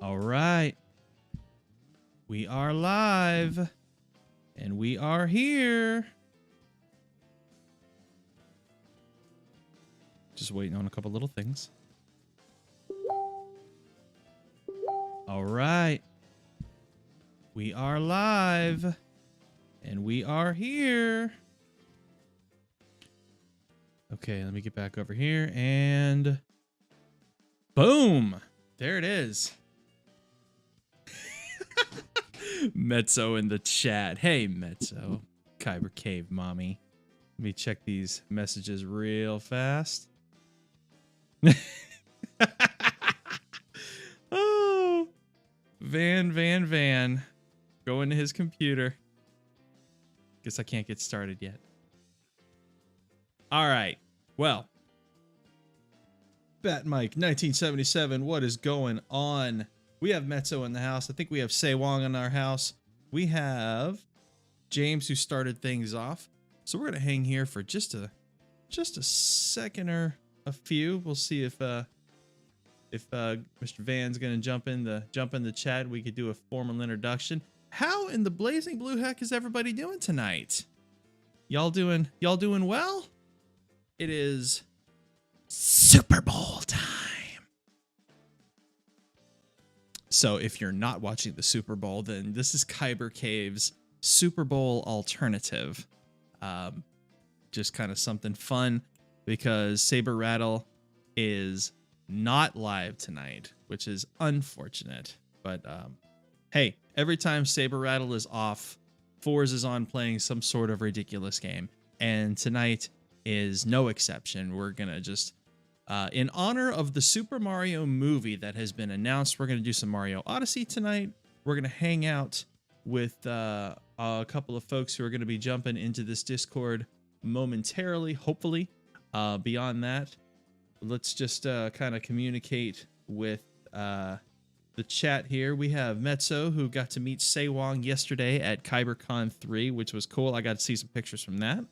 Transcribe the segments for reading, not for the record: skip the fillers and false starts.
All right. We are live. And we are here. Just waiting on a couple little things. All right. We are live. And we are here. Okay, let me get back over here and boom. There it is. Mezzo in the chat. Hey, Mezzo. Kyber Cave Mommy. Let me check these messages real fast. Oh. Van. Go into his computer. Guess I can't get started yet. All right. Well. Bat Mike 1977. What is going on? We have Mezzo in the house. I think we have Say Wong in our house. We have James who started things off. So we're gonna hang here for just a second or a few. We'll see if Mr. Van's gonna jump in the chat. We could do a formal introduction. How in the blazing blue heck is everybody doing tonight? Y'all doing well? It is Super Bowl time. So if you're not watching the Super Bowl, then this is Kyber Cave's Super Bowl alternative. Just kind of something fun because Saber Rattle is not live tonight, which is unfortunate. But hey, every time Saber Rattle is off, Fourzze is on playing some sort of ridiculous game. And tonight is no exception. We're going to just... in honor of the Super Mario movie that has been announced, we're going to do some Mario Odyssey tonight. We're going to hang out with a couple of folks who are going to be jumping into this Discord momentarily, hopefully. Beyond that, let's just kind of communicate with the chat here. We have Mezzo, who got to meet Say Wong yesterday at KyberCon 3, which was cool. I got to see some pictures from that.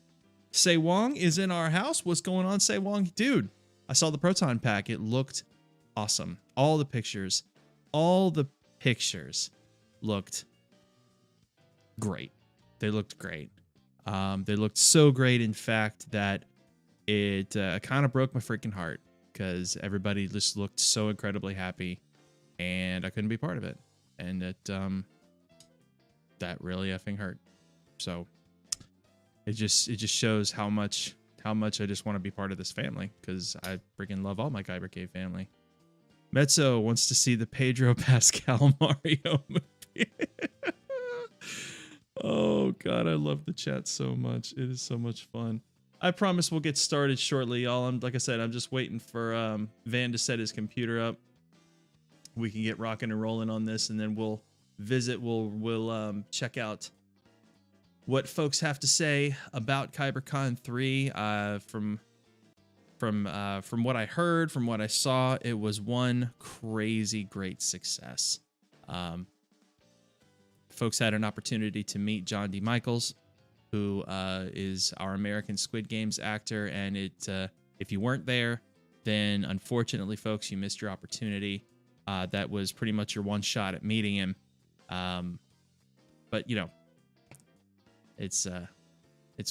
Say Wong is in our house. What's going on, Say Wong? Dude, I saw the Proton Pack. It looked awesome. All the pictures looked great. They looked great. They looked so great, in fact, that it kind of broke my freaking heart because everybody just looked so incredibly happy, and I couldn't be part of it. And that really effing hurt. So it just shows how much I just want to be part of this family, because I freaking love all my Kyber Cave family. Mezzo wants to see the Pedro Pascal Mario movie. Oh, God, I love the chat so much. It is so much fun. I promise we'll get started shortly, y'all. Like I said, I'm just waiting for Van to set his computer up. We can get rocking and rolling on this, and then we'll visit. We'll check out what folks have to say about KyberCon 3. From what I heard, from what I saw, it was one crazy great success. Folks had an opportunity to meet John D. Michaels, who is our American Squid Games actor, and if you weren't there, then unfortunately, folks, you missed your opportunity. That was pretty much your one shot at meeting him. But you know, it's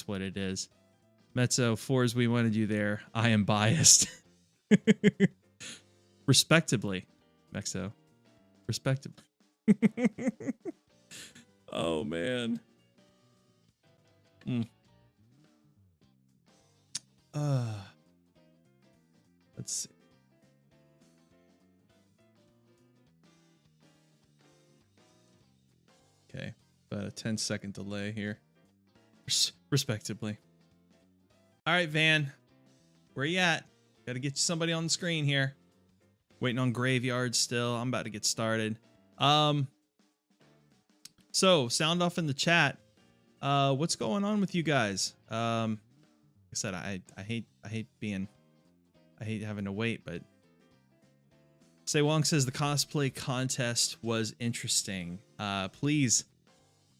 what it is. Mezzo, Fourzze, we wanted you there. I am biased. Respectably, Mezzo. Respectably. Oh, man. Let's see. Okay, about a 10-second delay here. Respectably. All right, Van, where you at? Got to get you somebody on the screen here. Waiting on Graveyard still. I'm about to get started. So sound off in the chat. What's going on with you guys? Like I said, I hate having to wait, but Say Wong says the cosplay contest was interesting. Please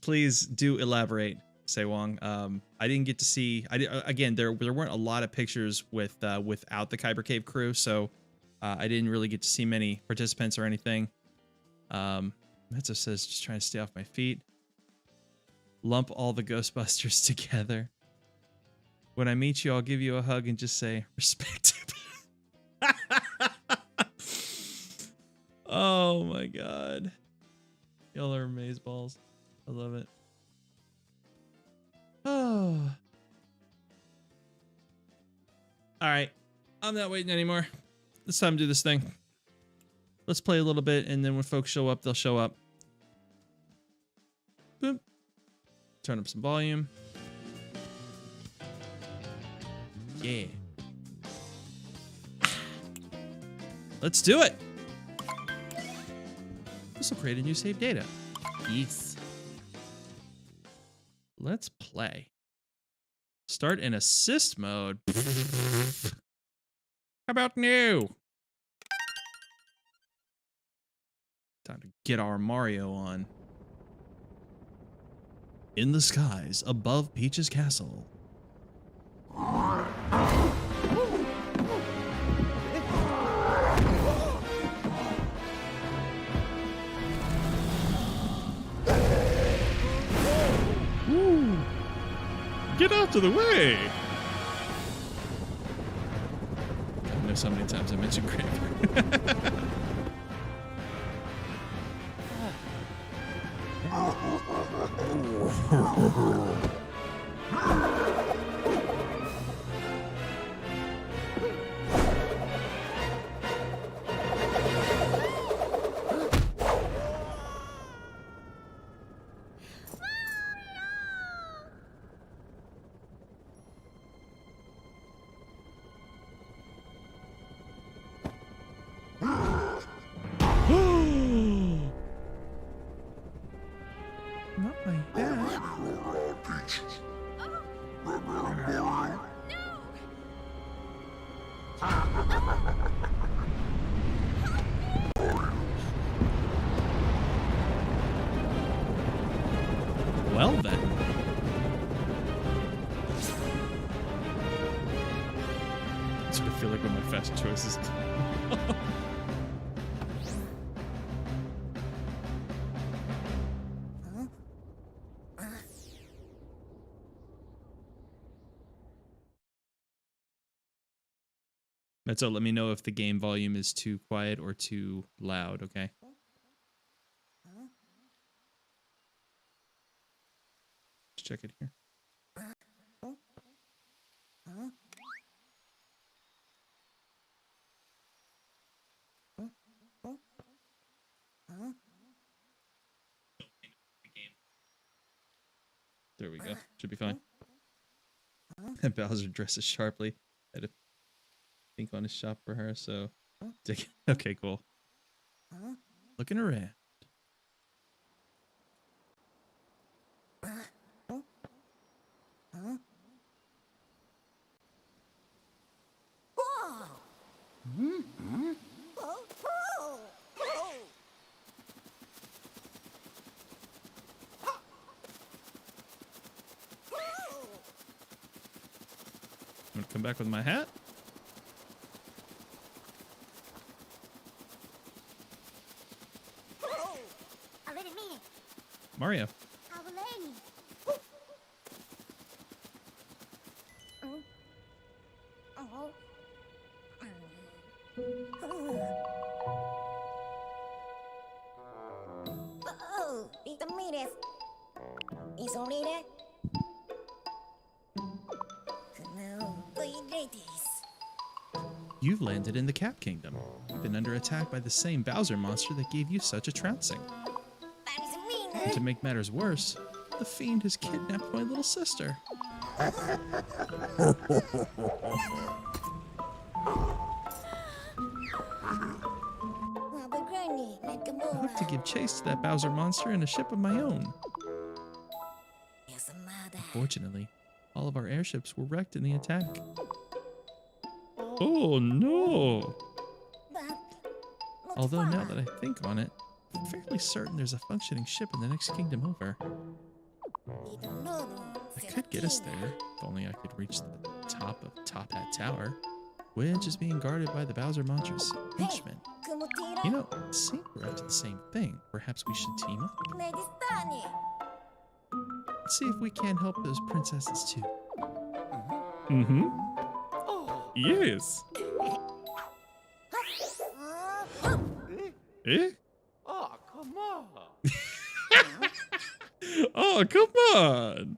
do elaborate, Say Wong. I didn't get to see. Again, there weren't a lot of pictures without the Kyber Cave crew, so I didn't really get to see many participants or anything. Mezzo says, just trying to stay off my feet. Lump all the Ghostbusters together. When I meet you, I'll give you a hug and just say, respect. Oh my god. Y'all are amazeballs. I love it. Oh. Alright. I'm not waiting anymore. It's time to do this thing. Let's play a little bit, and then when folks show up, they'll show up. Boop. Turn up some volume. Yeah. Let's do it. This will create a new save data. Yes. Let's play. Start in assist mode. How about new? Time to get our Mario on. In the skies above Peach's castle. Woo. Get out of the way! I know so many times I mentioned Kyber. Not like that. Well then. I sort of feel like one of my fast choices. Mezzo, let me know if the game volume is too quiet or too loud, okay? Let's check it here. There we go. Should be fine. Bowser dresses sharply. Had a pink on his shop for her, so okay, cool. Looking around. I'm gonna come back with my hat. Mario. You've landed in the Cap Kingdom. You've been under attack by the same Bowser monster that gave you such a trouncing. And to make matters worse, the fiend has kidnapped my little sister. I hope to give chase to that Bowser monster in a ship of my own. Unfortunately, all of our airships were wrecked in the attack. Oh no! Although now that I think on it, I'm fairly certain there's a functioning ship in the next kingdom over. I could get us there, if only I could reach the top of Top Hat Tower, which is being guarded by the Bowser monster's henchmen. You know, it seems we're up to the same thing. Perhaps we should team up. Let's see if we can't help those princesses too. Mm-hmm. Yes. Eh? Oh, come on. Oh, come on.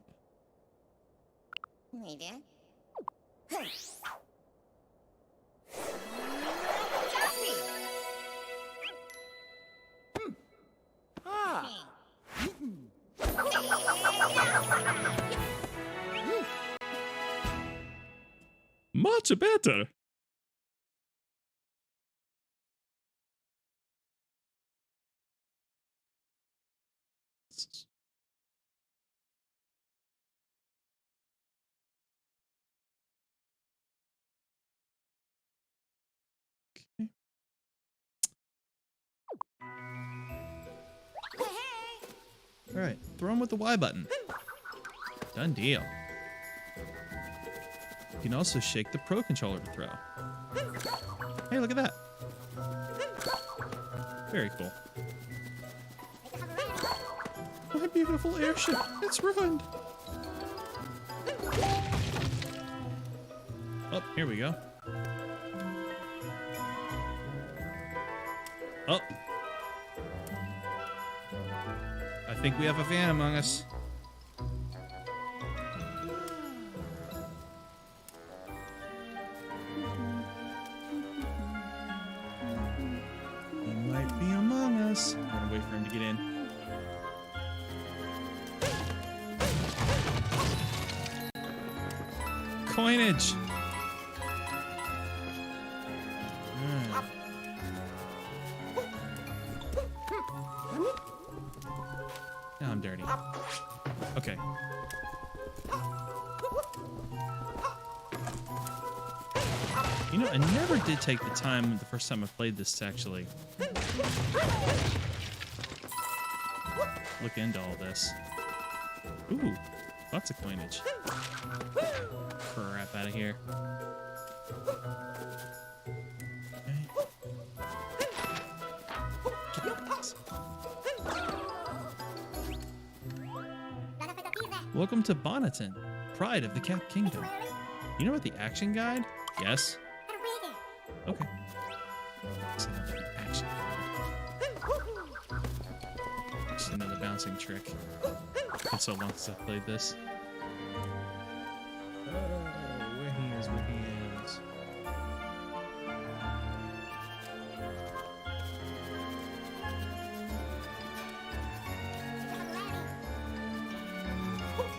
Ah. Much better. All right, throw him with the Y button. Done deal. You can also shake the Pro Controller to throw. Hey, look at that. Very cool. My beautiful airship, it's ruined. Oh, here we go. Oh. I think we have a fan among us. He might be among us. I'm gonna wait for him to get in. Coinage. Now I'm dirty. Okay. You know, I never did take the time the first time I played this to actually look into all this. Ooh, lots of coinage. Crap out of here. Welcome to Bonneton, pride of the Cap Kingdom. You know what the action guide? Yes. Okay. Let's see the action guide. Just another bouncing trick. It's been so long since I've played this. Oh, where he is, where he is.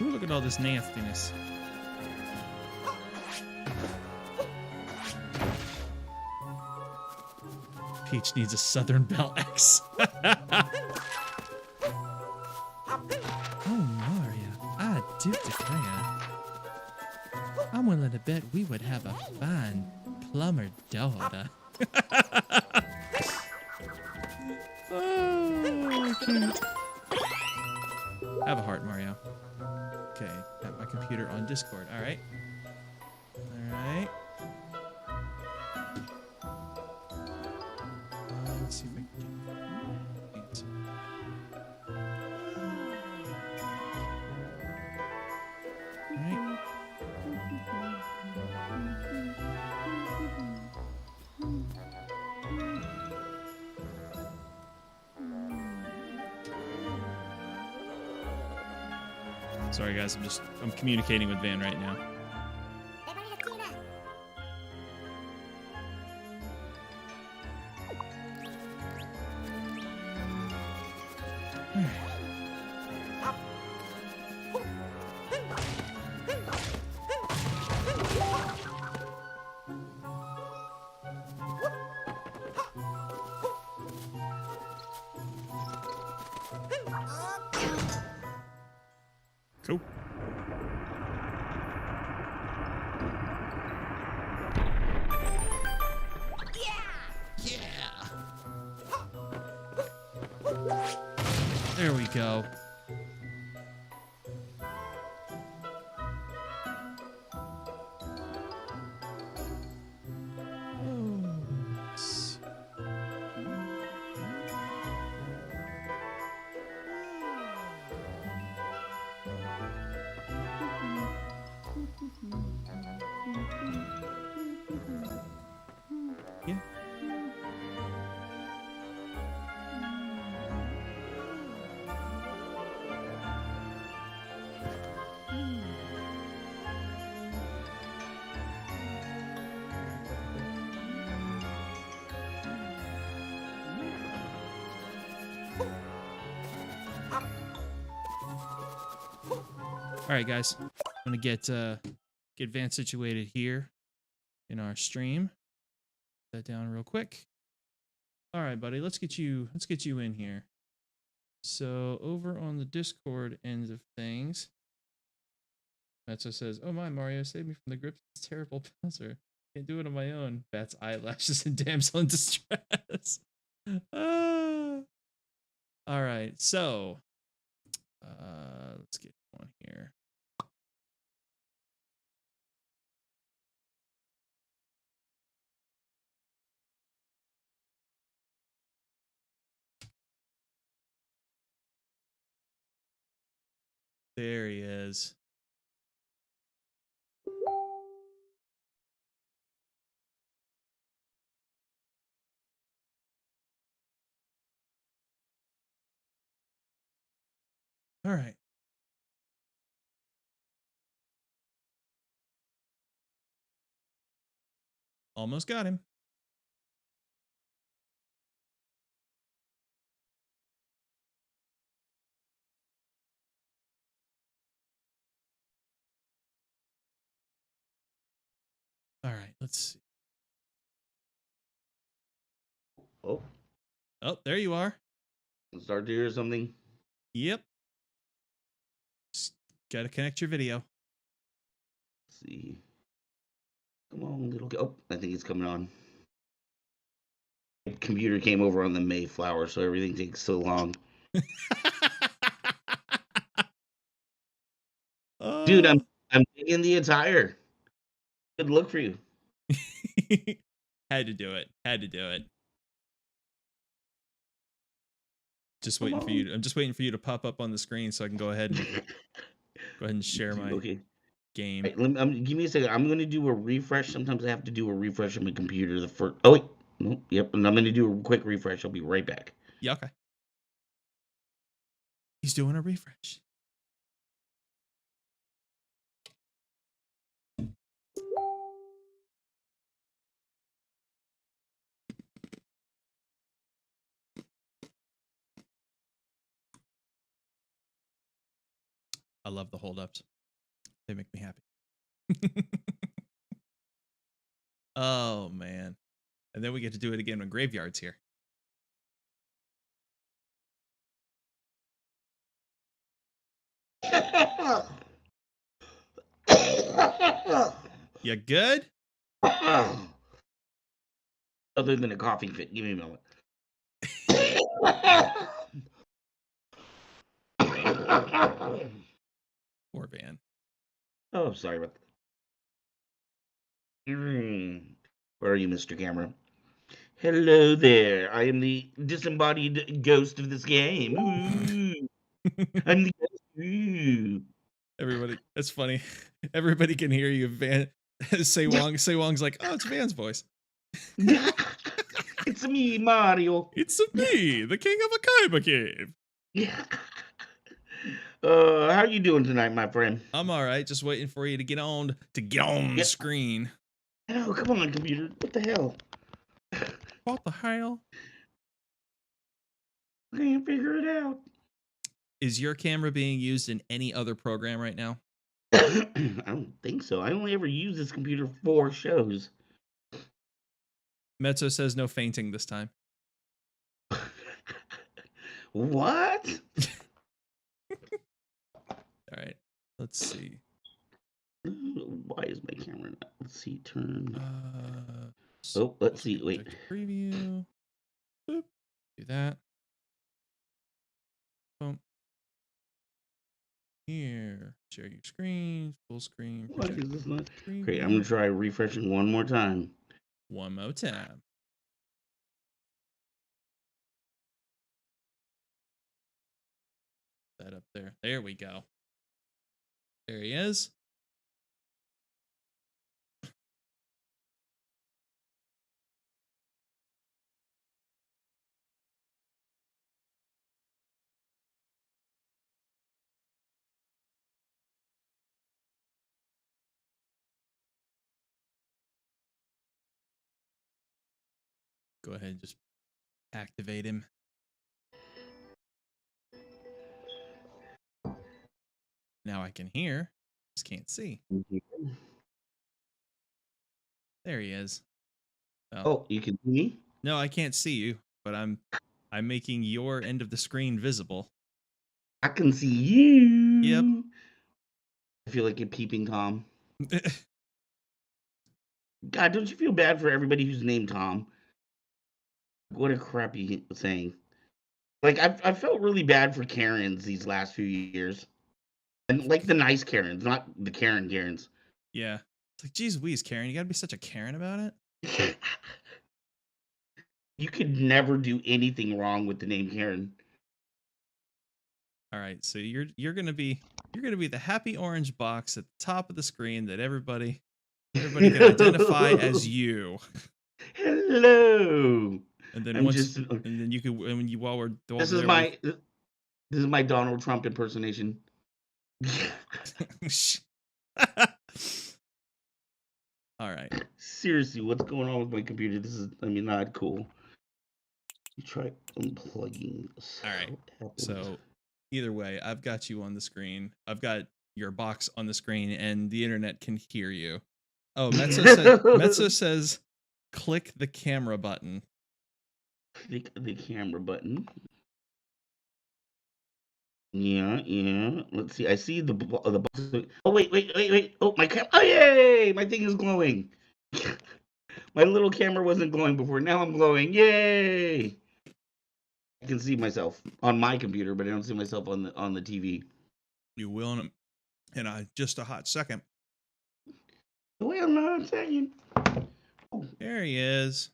Ooh, look at all this nastiness. Peach needs a Southern Belle X. Oh, Mario, I do declare. I'm willing to bet we would have a fine plumber daughter. Oh, cute. Have a heart, Mario. Okay, got my computer on Discord. All right. All right. Let's see if I can answer. All right. Sorry guys, I'm communicating with Van right now. Cool. Yeah. There we go. All right, guys. I'm gonna get Van situated here in our stream. Put that down real quick. All right, buddy. Let's get you in here. So over on the Discord end of things, Matzo says, "Oh my, Mario, save me from the grips of this terrible Bowser. Can't do it on my own." Bat's eyelashes and damsel in distress. All right, so let's get one here. There he is. All right. Almost got him. All right, let's see. Oh, Oh, there you are. start to hear something. Yep. Just gotta connect your video. Let's see. Come on, little. Oh, I think it's coming on. Computer came over on the Mayflower, so everything takes so long. Dude, I'm digging the attire. Good look for you. Had to do it. Just waiting for you. I'm just waiting for you to pop up on the screen so I can go ahead and share my game. Right, give me a second. I'm gonna do a refresh. Sometimes I have to do a refresh on my computer. The first. Oh wait. Nope. Yep. And I'm gonna do a quick refresh. I'll be right back. Yeah. Okay. He's doing a refresh. I love the holdups. They make me happy. Oh man. And then we get to do it again when Graveyard's here. You good? Other than a coughing fit. Give me a moment. Poor Van. Oh, sorry about that. Where are you, Mr. Camera? Hello there. I am the disembodied ghost of this game. Ooh. I'm the ghost. Ooh. Everybody, that's funny. Everybody can hear you, Van. Say Wong's like, "Oh, it's Van's voice." It's me, Mario. It's me, the king of a Kyber cave. How you doing tonight, my friend? I'm all right. Just waiting for you to get on the screen. Oh, come on, computer. What the hell? What the hell? I can't figure it out. Is your camera being used in any other program right now? I don't think so. I only ever use this computer for shows. Mezzo says no fainting this time. What? All right. Let's see. Why is my camera not? Let's see. Turn. So let's see. Wait. Preview. Boop. Do that. Boom. Here. Share your screen. Full screen. Why is this not? Preview. Great. I'm gonna try refreshing one more time. One more time. That up there. There we go. There he is. Go ahead and just activate him. Now I can hear. Just can't see. There he is. Oh, you can see me? No, I can't see you, but I'm making your end of the screen visible. I can see you. Yep. I feel like a peeping Tom. God, don't you feel bad for everybody who's named Tom? What a crappy saying. Like, I've felt really bad for Karens these last few years. And, like, the nice Karens, not the Karens. Yeah. It's like, geez Wheeze, Karen, you gotta be such a Karen about it. You could never do anything wrong with the name Karen. All right, so you're gonna be the happy orange box at the top of the screen that everybody can identify as you. Hello. And then and then you can this is my Donald Trump impersonation. All right. Seriously, what's going on with my computer? This is, not cool. You try unplugging. All right. So either way, I've got you on the screen. I've got your box on the screen, and the internet can hear you. Oh, Metso says, click the camera button. Click the camera button. Yeah. Let's see. I see the box. Oh, wait. Oh, my camera. Oh, yay! My thing is glowing. My little camera wasn't glowing before. Now I'm glowing. Yay! I can see myself on my computer, but I don't see myself on the TV. You will in just a hot second. Wait a second. Oh. There he is.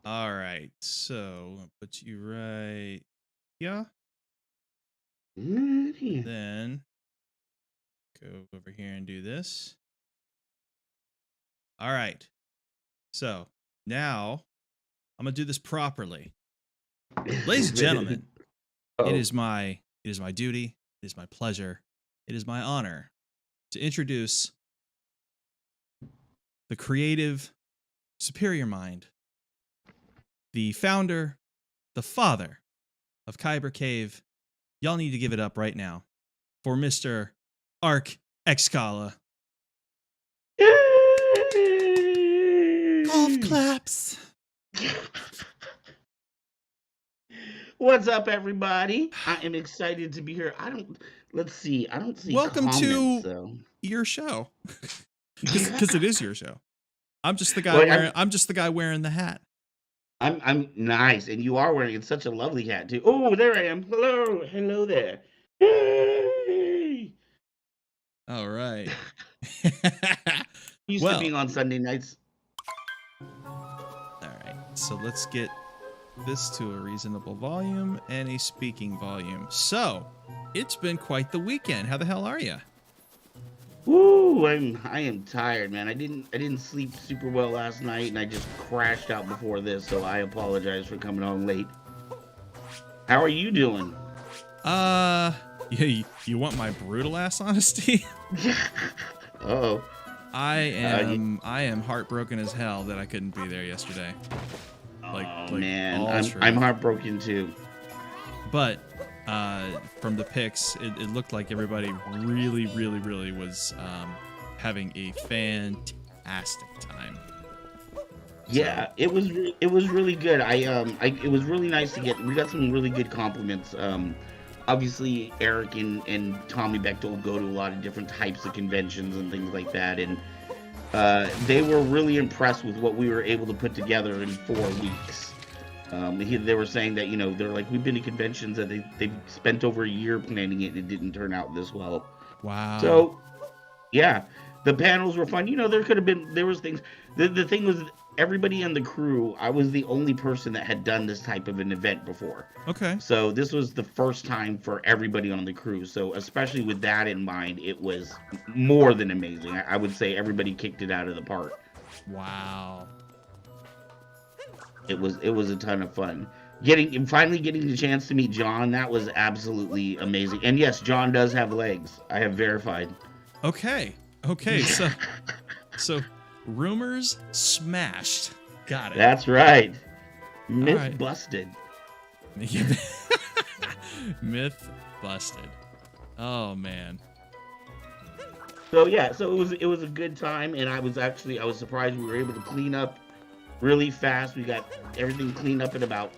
All right, so I'll put you right here. Then go over here and do this. All right. So now I'm gonna do this properly. Ladies and gentlemen, it is my duty, it is my pleasure, it is my honor to introduce the creative, superior mind, the founder, the father of Kyber Cave. Y'all need to give it up right now for Mr. Ark Excala. Golf claps. What's up, everybody? I am excited to be here. Let's see. I don't see Welcome comments, to your show. Because it is your show. I'm just the guy I'm just the guy wearing the hat. I'm nice, and you are wearing it's such a lovely hat too. Oh, there I am. Hello there. Hey. All right. Used to being on Sunday nights. All right, so let's get this to a reasonable volume and a speaking volume. So, it's been quite the weekend. How the hell are you? Woo! I am tired, man. I didn't sleep super well last night, and I just crashed out before this. So I apologize for coming on late. How are you doing? Yeah, you want my brutal ass honesty? Uh-oh. I am heartbroken as hell that I couldn't be there yesterday. Man, I'm heartbroken too. But from the pics, it looked like everybody really was having a fantastic time. Yeah, it was really good. It was really nice to we got some really good compliments. Obviously Eric and Tommy Bechtel go to a lot of different types of conventions and things like that, and they were really impressed with what we were able to put together in 4 weeks. They were saying that, they're like, we've been to conventions that they've spent over a year planning it and it didn't turn out this well. Wow. So, yeah, the panels were fun. There was things. The thing was, everybody on the crew, I was the only person that had done this type of an event before. Okay. So this was the first time for everybody on the crew. So especially with that in mind, it was more than amazing. I would say everybody kicked it out of the park. Wow. It was a ton of fun. Finally getting the chance to meet John, that was absolutely amazing. And yes, John does have legs. I have verified. Okay. So rumors smashed. Got it. That's right. Myth right. busted. Myth busted. Oh man. So yeah, so it was a good time, and I was surprised we were able to clean up really fast. We got everything cleaned up in about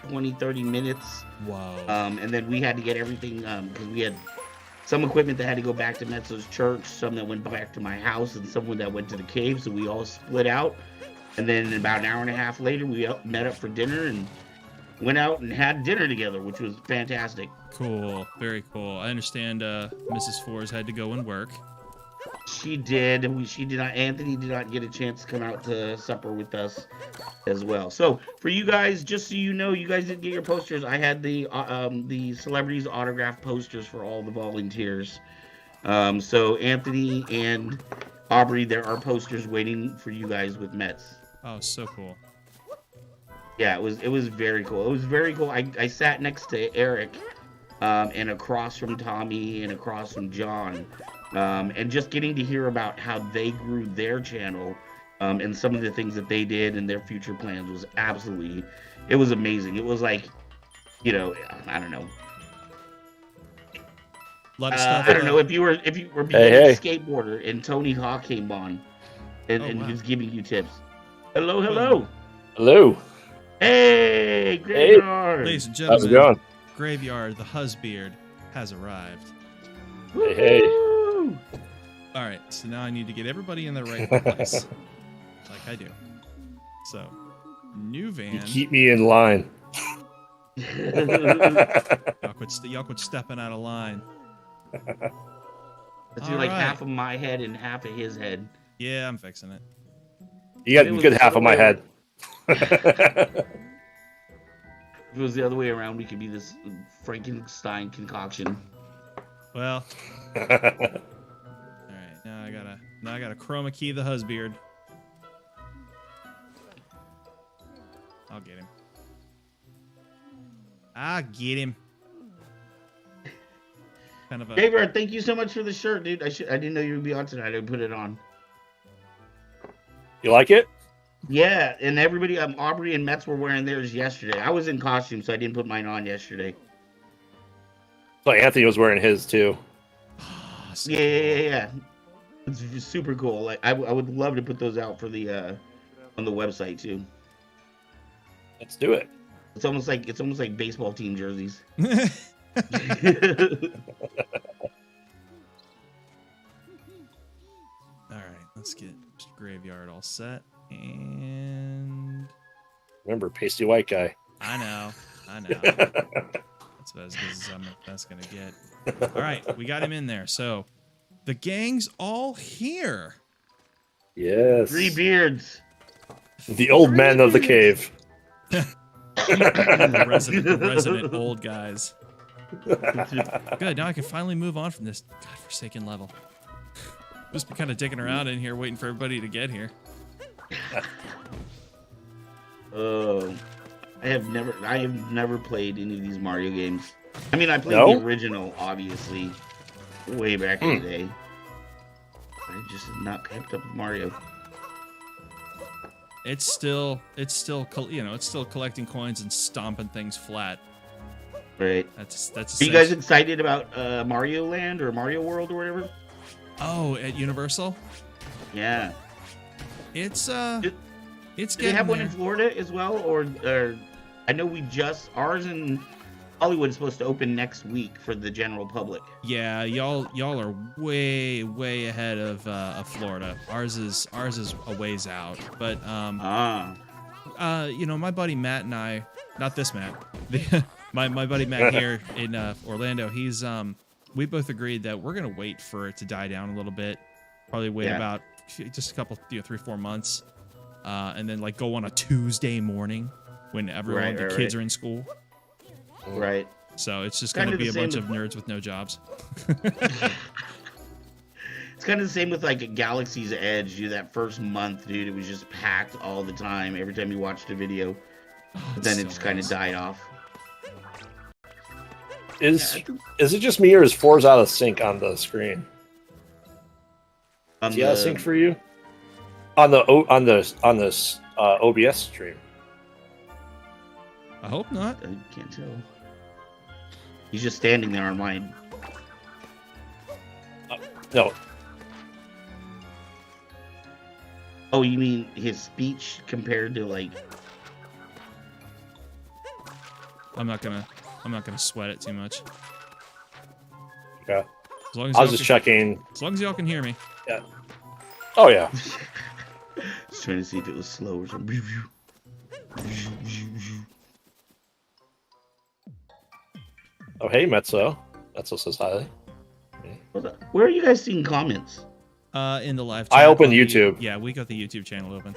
20-30 minutes. Wow. And then we had to get everything because we had some equipment that had to go back to Metzo's church, some that went back to my house, and some that went to the cave. So we all split out. And then about an hour and a half later, we met up for dinner and went out and had dinner together, which was fantastic. Cool. Very cool. I understand Mrs. Fourzze had to go and work. She did. She did not. Anthony did not get a chance to come out to supper with us as well. So for you guys, just so you know, you guys didn't get your posters. I had the celebrities autograph posters for all the volunteers. So Anthony and Aubrey, there are posters waiting for you guys with Mets. Oh, so cool. Yeah, it was very cool. It was very cool. I sat next to Eric, and across from Tommy and across from John. And just getting to hear about how they grew their channel, and some of the things that they did and their future plans was it was amazing. It was like, I don't know. A lot of stuff. I don't know if you were being a skateboarder and Tony Hawk came on and he was giving you tips. Hello. Hey, Graveyard. Ladies and How's it gentlemen, going? Graveyard, the husbeard, has arrived. Hey. All right, so now I need to get everybody in the right place, like I do. So, new van. You keep me in line. Y'all quit stepping out of line. Let's do like half of my head and half of his head. Yeah, I'm fixing it. You got a good half of my head. If it was the other way around, we could be this Frankenstein concoction. Well. All right, now I gotta chroma key the husbeard. I'll get him. Kind of a. Graveyard, thank you so much for the shirt, dude. I didn't know you would be on tonight. I put it on. You like it? Yeah, and everybody, Aubrey and Metz were wearing theirs yesterday. I was in costume, so I didn't put mine on yesterday. So Anthony was wearing his too. Yeah. It's just super cool. Like I would love to put those out for the on the website too. Let's do it. It's almost like baseball team jerseys. All right, let's get Graveyard all set. And Remember, pasty white guy. I know. That's about as good as that's gonna get. All right, we got him in there. So the gang's all here. Yes. 3 beards. The old men of the cave. the resident old guys. Good. Now I can finally move on from this godforsaken level. Just been kind of dicking around in here, waiting for everybody to get here. I have never played any of these Mario games. I mean, I played the original, obviously, way back in the day. I just have not kept up with Mario. It's still collecting coins and stomping things flat. Right. That's. Are you guys excited about Mario Land or Mario World or whatever? Oh, at Universal? Yeah. It's Do getting they have one there. in Florida as well, or I know ours in Hollywood is supposed to open next week for the general public. Yeah, y'all are way ahead of Florida. Ours is a ways out, but my buddy Matt and I, not this Matt, my buddy Matt here in Orlando, he's we both agreed that we're gonna wait for it to die down a little bit, probably wait about just a couple 3-4 months, and then like go on a Tuesday morning when the kids are in school. Right. So it's just going to be a bunch of nerds with no jobs. It's kind of the same with like Galaxy's Edge. Dude, that first month, dude, it was just packed all the time. Every time you watched a video, but then it just kind of died off. Is it just me or is Fourzze out of sync on the screen? Is he out of sync for you? On the OBS stream? I hope not. I can't tell. He's just standing there online. No. Oh, you mean his speech compared to like? I'm not gonna sweat it too much. Okay. As long as I was y'all just can- checking. As long as y'all can hear me. Yeah. Oh yeah. Just trying to see if it was slow or something. Oh hey Metzo. Metzo says hi. Where are you guys seeing comments? In the live. I chat opened on the- YouTube. Yeah, we got the YouTube channel open.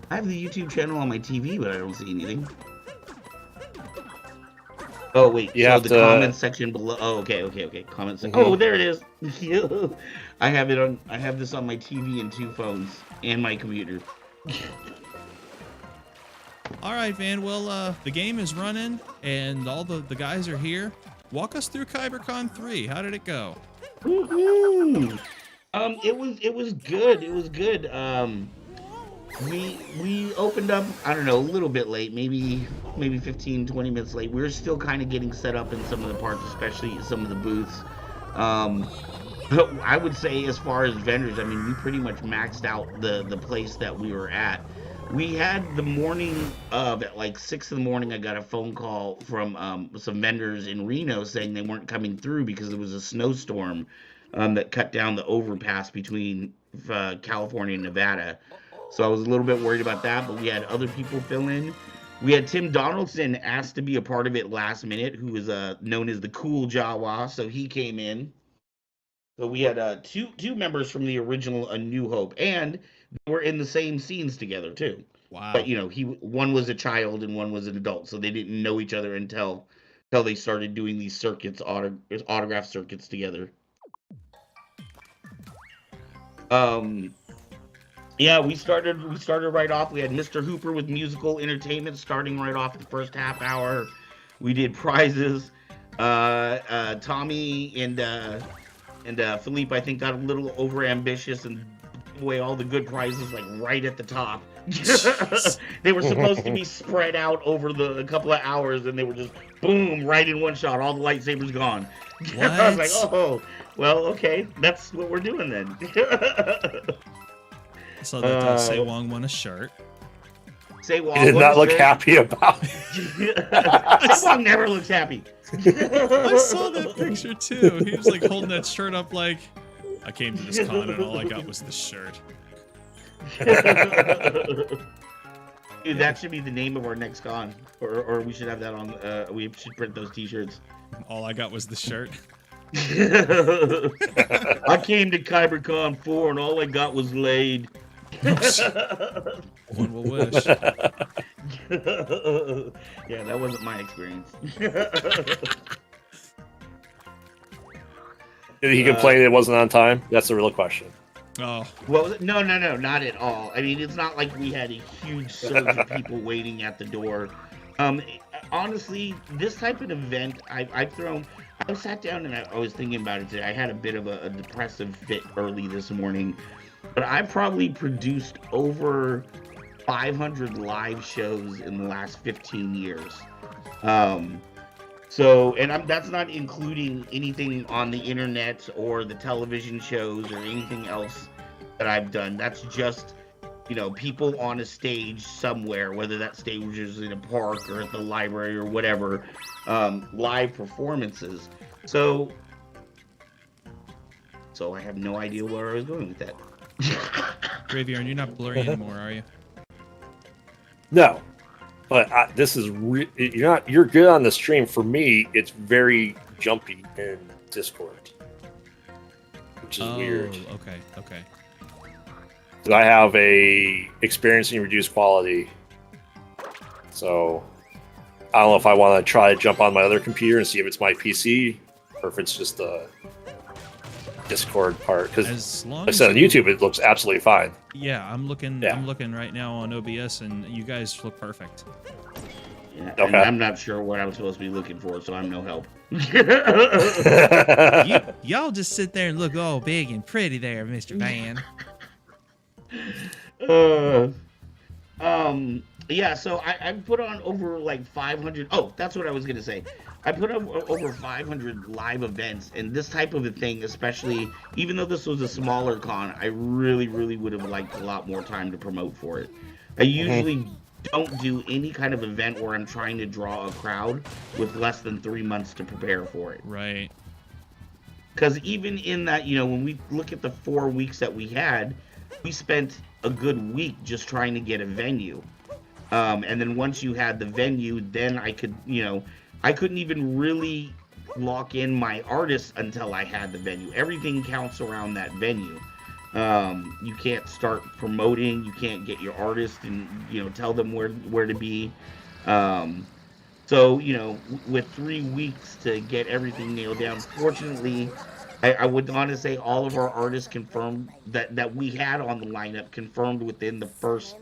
I have the YouTube channel on my TV, but I don't see anything. Oh wait, You so have the to- comment section below. Oh, okay. Comment section. Mhm. Oh, there it is. I have it on. I have this on my TV and 2 phones and my computer. All right, Van. Well, the game is running, and all the guys are here. Walk us through KyberCon 3. How did it go? Woohoo! It was good. It was good. We opened up, I don't know, a little bit late, maybe 15, 20 minutes late. We were still kind of getting set up in some of the parts, especially some of the booths. I would say as far as vendors, I mean, we pretty much maxed out the place that we were at. We had the morning of, at like 6 in the morning, I got a phone call from some vendors in Reno saying they weren't coming through because there was a snowstorm that cut down the overpass between California and Nevada. So I was a little bit worried about that, but we had other people fill in. We had Tim Donaldson asked to be a part of it last minute, who is known as the Cool Jawa, so he came in. So we had two members from the original A New Hope, and they were in the same scenes together too. Wow. But you know, one was a child and one was an adult, so they didn't know each other until they started doing these circuits, autograph circuits together. Yeah, we started right off. We had Mr. Hooper with musical entertainment starting right off the first half hour. We did prizes. Tommy and Philippe, I think, got a little over ambitious and gave away all the good prizes like right at the top. They were supposed to be spread out over a couple of hours, and they were just boom, right in one shot. All the lightsabers gone. I was like, oh, well, okay, that's what we're doing then. So that Say Wong won a shirt. Say Wong He did not look happy about it. Say Wong never looks happy. I saw that picture too. He was like holding that shirt up like, I came to this con and all I got was this shirt. Dude, that should be the name of our next con. Or we should have that on, we should print those t-shirts. All I got was the shirt. I came to KyberCon 4 and all I got was laid. One will wish. Yeah, that wasn't my experience. Did he complain it wasn't on time? That's the real question. Oh, Well, no, not at all. I mean, it's not like we had a huge surge of people waiting at the door. Honestly, this type of event, I sat down and I was thinking about it today. I had a bit of a depressive fit early this morning, but I probably produced over 500 live shows in the last 15 years. So, and that's not including anything on the internet or the television shows or anything else that I've done. That's just, you know, people on a stage somewhere, whether that stage is in a park or at the library or whatever, live performances. So I have no idea where I was going with that. Graveyard, you're not blurry anymore, are you? No, but this is you're good on the stream. For me, it's very jumpy in Discord, which is weird. Okay. 'Cause I have a experiencing reduced quality, so I don't know if I want to try to jump on my other computer and see if it's my PC or if it's just the Discord part. Because As long like I as said on you- YouTube, it looks absolutely fine. Yeah, I'm looking. Yeah. I'm looking right now on OBS, and you guys look perfect. Yeah, Okay. and I'm not sure what I'm supposed to be looking for, so I'm no help. Y'all just sit there and look all big and pretty there, Mr. Van. Yeah, so I put on over like 500. Oh, that's what I was gonna say. I put on over 500 live events, and this type of a thing, especially even though this was a smaller con, I really, really would have liked a lot more time to promote for it. I Mhm. usually don't do any kind of event where I'm trying to draw a crowd with less than 3 months to prepare for it. Right. Because even in that, when we look at the 4 weeks that we had, we spent a good week just trying to get a venue. And then once you had the venue, then I couldn't even really lock in my artists until I had the venue. Everything counts around that venue. You can't start promoting. You can't get your artist and tell them where to be. Um, so with 3 weeks to get everything nailed down. Fortunately, I would want to say all of our artists confirmed that we had on the lineup confirmed within the first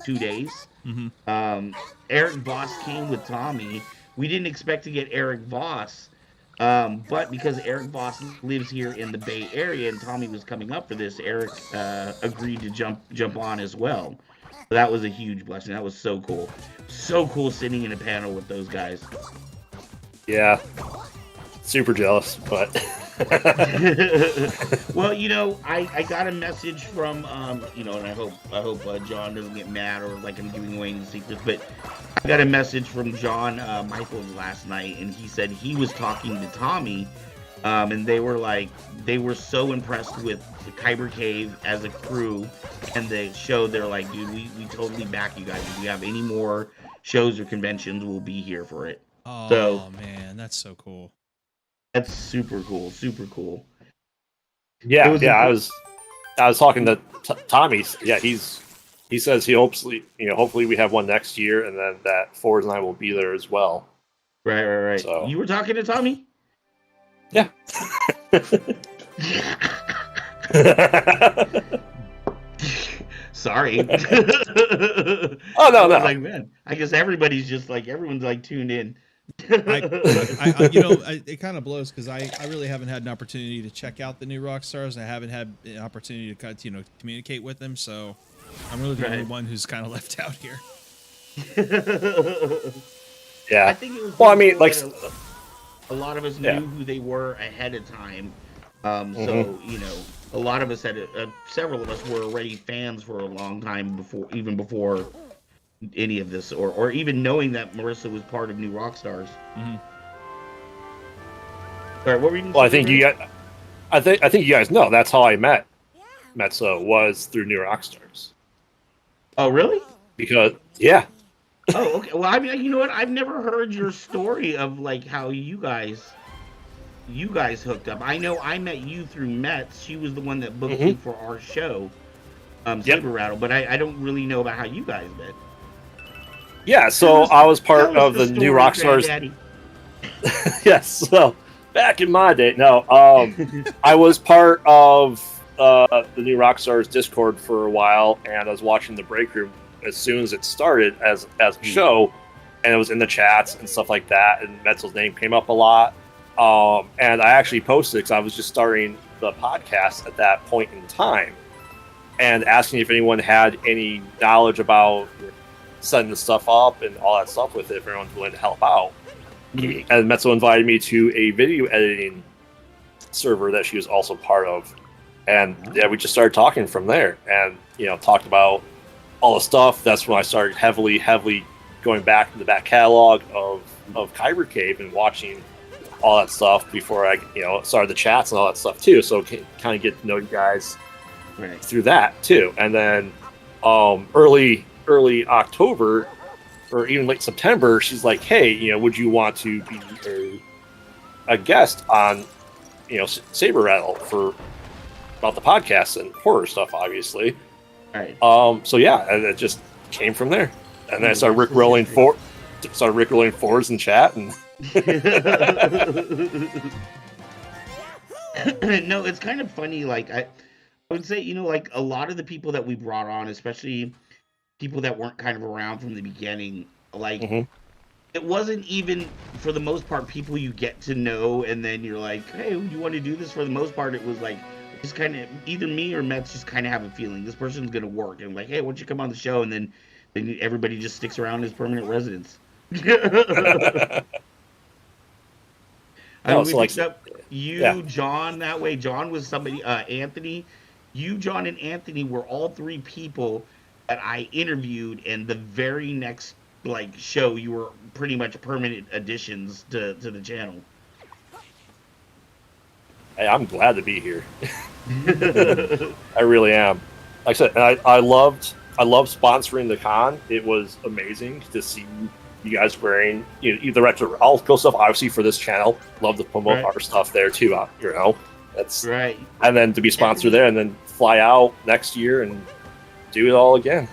2 days. Mm-hmm. Eric Voss came with Tommy. We didn't expect to get Eric Voss, but because Eric Voss lives here in the Bay Area and Tommy was coming up for this, Eric agreed to jump on as well. So that was a huge blessing. That was so cool. So cool sitting in a panel with those guys. Yeah, super jealous, but Well, I got a message from and I hope John doesn't get mad or like I'm giving away any secrets, but I got a message from John Michaels last night, and he said he was talking to Tommy, and they were so impressed with the Kyber Cave as a crew and the show. They're like, dude, we totally back you guys. If we have any more shows or conventions, we'll be here for it. Oh So man, that's so cool. that's super cool, super cool. It yeah, was yeah. a- I was talking to Tommy. Yeah, he says he hopes hopefully we have one next year, and then that Fourzze and I will be there as well. Right. So- You were talking to Tommy? Yeah. Sorry. Oh no, I was no. like, man, I guess everyone's like tuned in. It kind of blows because I really haven't had an opportunity to check out the new rock stars. I haven't had an opportunity to communicate with them, so I'm really the only Right. one who's kind of left out here. Yeah. I think it was Well, I really mean, cool like, that a lot of us Yeah. knew who they were ahead of time. Mm-hmm. So a lot of us had several of us were already fans for a long time before any of this, or even knowing that Marissa was part of New Rockstars. Mhm. All right, what were you? Well, I think I think you guys know that's how I met Metso was through New Rockstars. Oh, really? Because yeah, Oh, okay. Well, I mean, you know what? I've never heard your story of like how you guys hooked up. I know I met you through Metz. She was the one that booked you for our show, Saber Rattle. But I don't really know about how you guys met. yeah. So I was part Tell us of the New story, Rockstars. Granddaddy. Yes. So back in my day, no, I was part of the New Rockstars Discord for a while, and I was watching the break room as soon as it started as a show, and it was in the chats and stuff like that, and Metzel's name came up a lot. And I actually posted because I was just starting the podcast at that point in time, and asking if anyone had any knowledge about setting the stuff up and all that stuff with it, if everyone's willing to help out. And Metzel invited me to a video editing server that she was also part of, and yeah, we just started talking from there, and talked about all the stuff. That's when I started heavily going back into the back catalog of Kyber Cave and watching all that stuff before I started the chats and all that stuff too. So kind of get to know you guys through that too. And then early October or even late September, she's like, hey, would you want to be a guest on Saber Rattle for about the podcast and horror stuff, obviously. Right. So yeah, and it just came from there. And then I started rickrolling Fourzze in chat, and no, it's kind of funny. Like I would say, like a lot of the people that we brought on, especially people that weren't kind of around from the beginning, like it wasn't even for the most part people you get to know, and then you're like, hey, you want to do this? For the most part, it was like just kind of either me or Metz just kind of have a feeling this person's gonna work, and like, hey, why don't you come on the show? And then And everybody just sticks around as permanent residents. I mean, we picked up you, John, that way. John was somebody, Anthony. You, John, and Anthony were all three people that I interviewed, and the very next like show, you were pretty much permanent additions to the channel. Hey, I'm glad to be here. I really am. Like I said, and I loved sponsoring the con. It was amazing to see you guys wearing the retro all cool stuff. Obviously for this channel, love to promote our stuff there too. That's right. And then to be sponsored there, and then fly out next year and do it all again.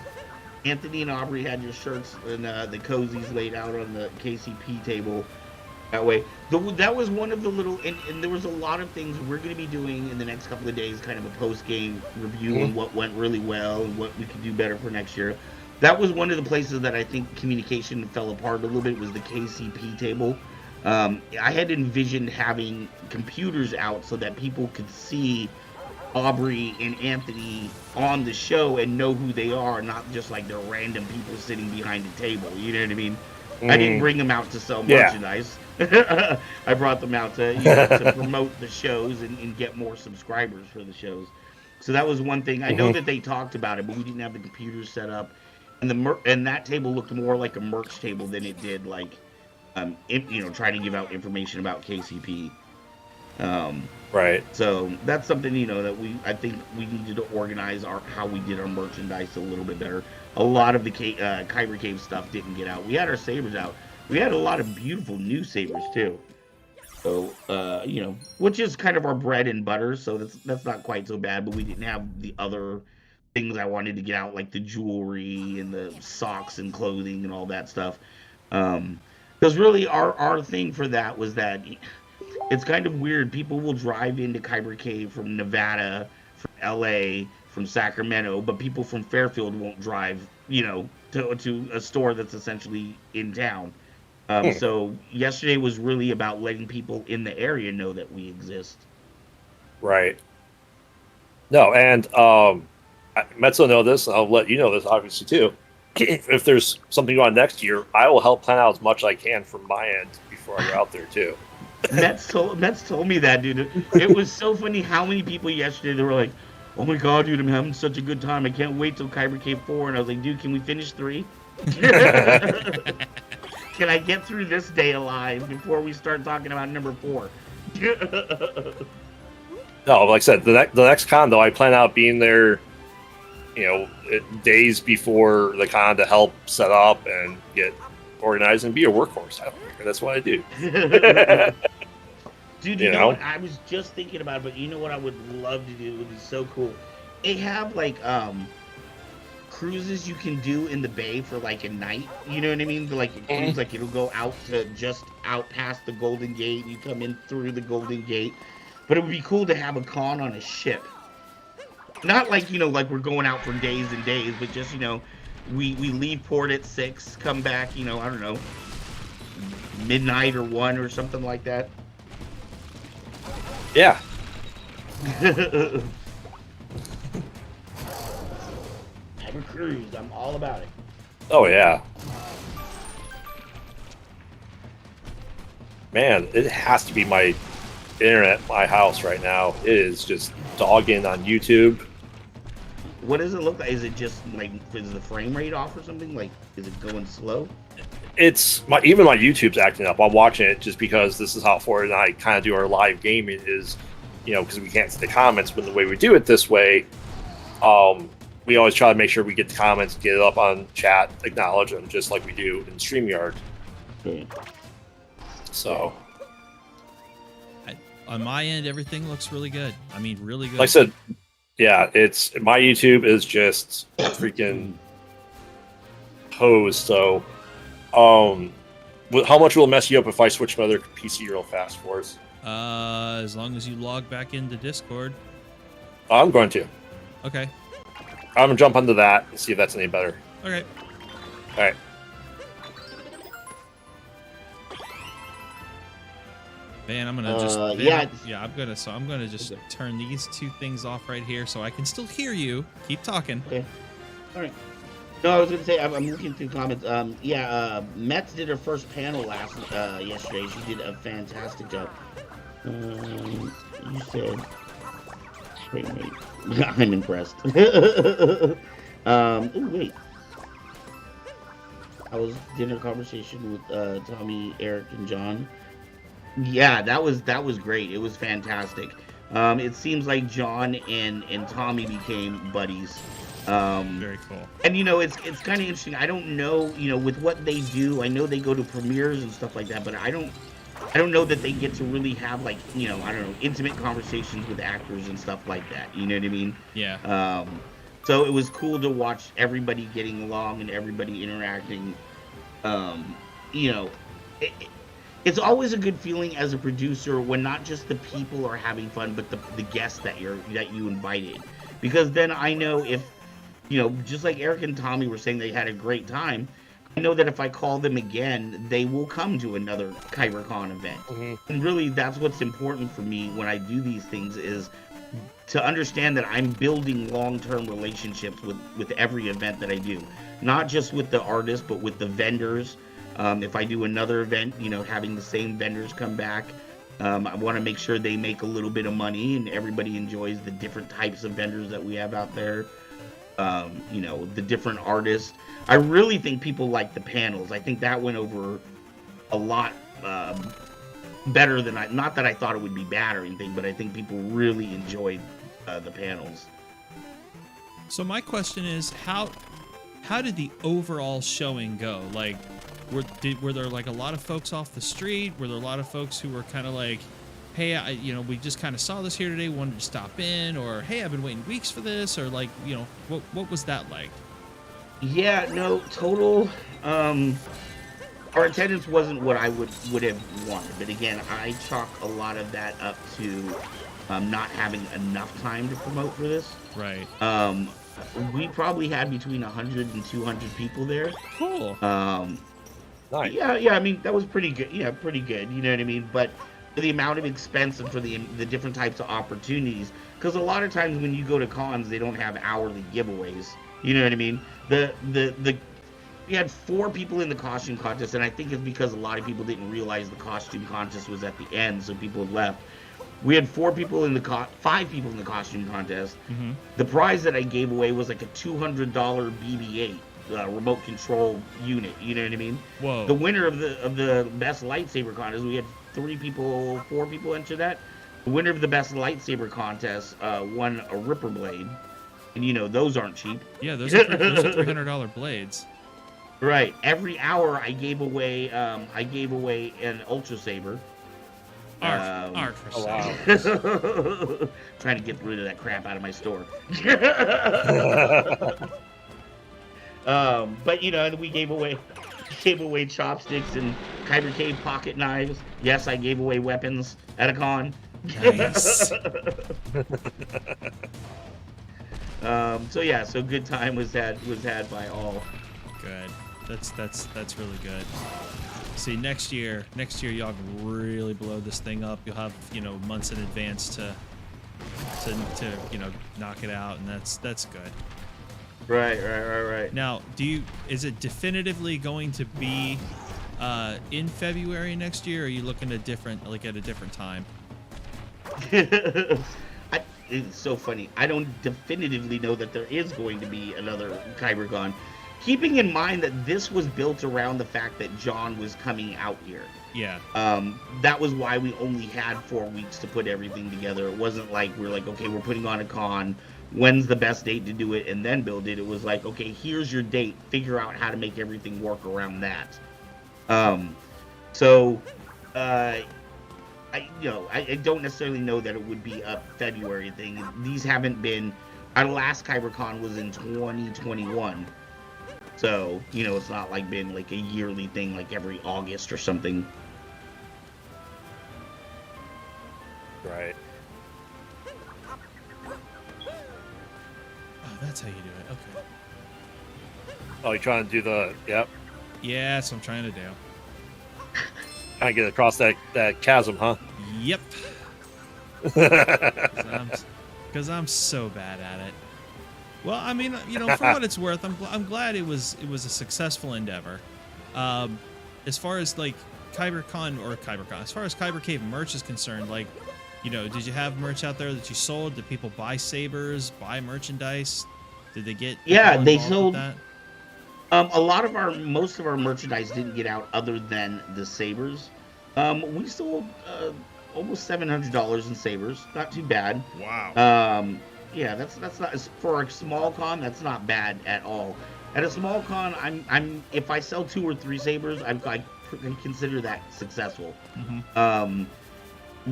Anthony and Aubrey had your shirts and the cozies laid out on the KCP table. That way, that was one of the little, and there was a lot of things we're going to be doing in the next couple of days, kind of a post-game review on what went really well and what we could do better for next year. That was one of the places that I think communication fell apart a little bit, was the KCP table. I had envisioned having computers out so that people could see Aubrey and Anthony on the show and know who they are, not just like they're random people sitting behind a table. You know what I mean? I didn't bring them out to sell merchandise. I brought them out to, to promote the shows and get more subscribers for the shows. So that was one thing. I know that they talked about it, but we didn't have the computers set up, and that table looked more like a merch table than it did like, trying to give out information about KCP. Right. So that's something that I think we needed to organize how we did our merchandise a little bit better. A lot of the Kyber Cave stuff didn't get out. We had our sabers out. We had a lot of beautiful new sabers too. So which is kind of our bread and butter. So that's not quite so bad. But we didn't have the other things I wanted to get out, like the jewelry and the socks and clothing and all that stuff. Because really our thing for that was that it's kind of weird. People will drive into Kyber Cave from Nevada, from LA, from Sacramento, but people from Fairfield won't drive, to a store that's essentially in town. So yesterday was really about letting people in the area know that we exist. Right. No, and Metzo know this, and I'll let you know this obviously too. If there's something going on next year, I will help plan out as much as I can from my end before I go out there too. Mets told me that, dude. It was so funny how many people yesterday, they were like, oh my god, dude, I'm having such a good time. I can't wait till Kyber Cave 4. And I was like, dude, can we finish 3? Can I get through this day alive before we start talking about number 4? No, like I said, the next con, though, I plan out being there, days before the con to help set up and get organized and be a workhorse. I don't care. That's what I do. Dude, you know what? I was just thinking about it, but you know what I would love to do? It would be so cool. They have like cruises you can do in the bay for like a night. You know what I mean? Like a cruise, like it'll go out to just out past the Golden Gate. You come in through the Golden Gate. But it would be cool to have a con on a ship. Not like, like we're going out for days and days, but just, we leave port at 6, come back, I don't know, midnight or 1 or something like that. Yeah. Have a cruise. I'm all about it. Oh, yeah. Man, it has to be my internet at my house right now. It is just dogging on YouTube. What does it look like? Is it just like, is the frame rate off or something? Like, is it going slow? It's even my YouTube's acting up. I'm watching it just because this is how Ford and I kind of do our live gaming is, because we can't see the comments. But the way we do it this way, we always try to make sure we get the comments, get it up on chat, acknowledge them, just like we do in StreamYard. So, on my end, everything looks really good. I mean, really good. Like I said, yeah, it's my YouTube is just freaking hosed. So, how much will it mess you up if I switch my other PC real fast for us? As long as you log back into Discord. I'm going to. Okay. I'm gonna jump onto that and see if that's any better. Okay. All right. Man, I'm gonna just I'm gonna just turn these 2 things off right here so I can still hear you. Keep talking. Okay. All right. No, I was gonna say I'm looking through comments. Mets did her first panel yesterday. She did a fantastic job. You said, wait. I'm impressed. Ooh, wait. I was dinner conversation with Tommy, Eric, and John. Yeah, that was great. It was fantastic. It seems like John and Tommy became buddies. Very cool. And it's kind of interesting. I don't know, with what they do. I know they go to premieres and stuff like that, but I don't know that they get to really have like, I don't know, intimate conversations with actors and stuff like that. You know what I mean? Yeah. So it was cool to watch everybody getting along and everybody interacting. It's always a good feeling as a producer when not just the people are having fun, but the guests that you invited, because then I know if just like Eric and Tommy were saying they had a great time, I know that if I call them again, they will come to another KyberCon event. Mm-hmm. And really, that's what's important for me when I do these things, is to understand that I'm building long-term relationships with every event that I do, not just with the artists, but with the vendors. If I do another event, having the same vendors come back, I want to make sure they make a little bit of money and everybody enjoys the different types of vendors that we have out there. The different artists. I really think people like the panels. I think that went over a lot better than not that I thought it would be bad or anything, but I think people really enjoyed the panels. So my question is, how did the overall showing go? Like, were there like a lot of folks off the street? Were there a lot of folks who were kind of like, hey, we just kind of saw this here today, wanted to stop in, or hey, I've been waiting weeks for this, or like, what was that like? Yeah, no, total. Our attendance wasn't what I would have wanted, but again, I chalk a lot of that up to not having enough time to promote for this. Right. We probably had between 100 and 200 people there. Cool. Nice. Yeah. I mean, that was pretty good. Yeah, pretty good. You know what I mean? But for the amount of expense and for the different types of opportunities, because a lot of times when you go to cons, they don't have hourly giveaways. You know what I mean? We had 4 people in the costume contest, and I think it's because a lot of people didn't realize the costume contest was at the end, so people left. We had 5 people in the costume contest. Mm-hmm. The prize that I gave away was like a $200 BB-8 remote control unit. You know what I mean? Whoa. The winner of the best lightsaber contest, we had 4 people enter that. The winner of the best lightsaber contest won a Ripper blade, and those aren't cheap. Yeah, those are $300 blades. Right. Every hour I gave away an Ultra Saber. Wow. Trying to get rid of that crap out of my store. But and we gave away chopsticks and Kyber Cave pocket knives. Yes, I gave away weapons at a con. Nice. So good time was had by all. Good. That's really good. See, next year y'all can really blow this thing up. You'll have months in advance to knock it out, and that's good. Right. Now, is it definitively going to be in February next year, or are you looking at a different time? It's so funny. I don't definitively know that there is going to be another KyberCon. Keeping in mind that this was built around the fact that John was coming out here. Yeah. That was why we only had 4 weeks to put everything together. It wasn't like we're like, okay, we're putting on a con. When's the best date to do it and then build it? It was like, okay, here's your date. Figure out how to make everything work around that. I don't necessarily know that it would be a February thing. These haven't been. Our last KyberCon was in 2021. So, it's not like been like a yearly thing, like every August or something. Right. Oh, that's how you do it. Okay. Oh, you're trying to do the... Yep. Yeah, that's what I'm trying to do. Trying to get across that chasm, huh? Yep. Because I'm so bad at it. Well, I mean, for what it's worth, I'm glad it was a successful endeavor. As far as like KyberCon, as far as Kyber Cave merch is concerned, like, did you have merch out there that you sold? Did people buy sabers, buy merchandise? Did they get? Yeah, people they involved sold. with that? Most of our merchandise didn't get out other than the sabers. We sold almost $700 in sabers. Not too bad. Wow. Yeah, that's not for a small con. That's not bad at all. At a small con, I'm if I sell 2 or 3 sabers, I consider that successful. Mm-hmm.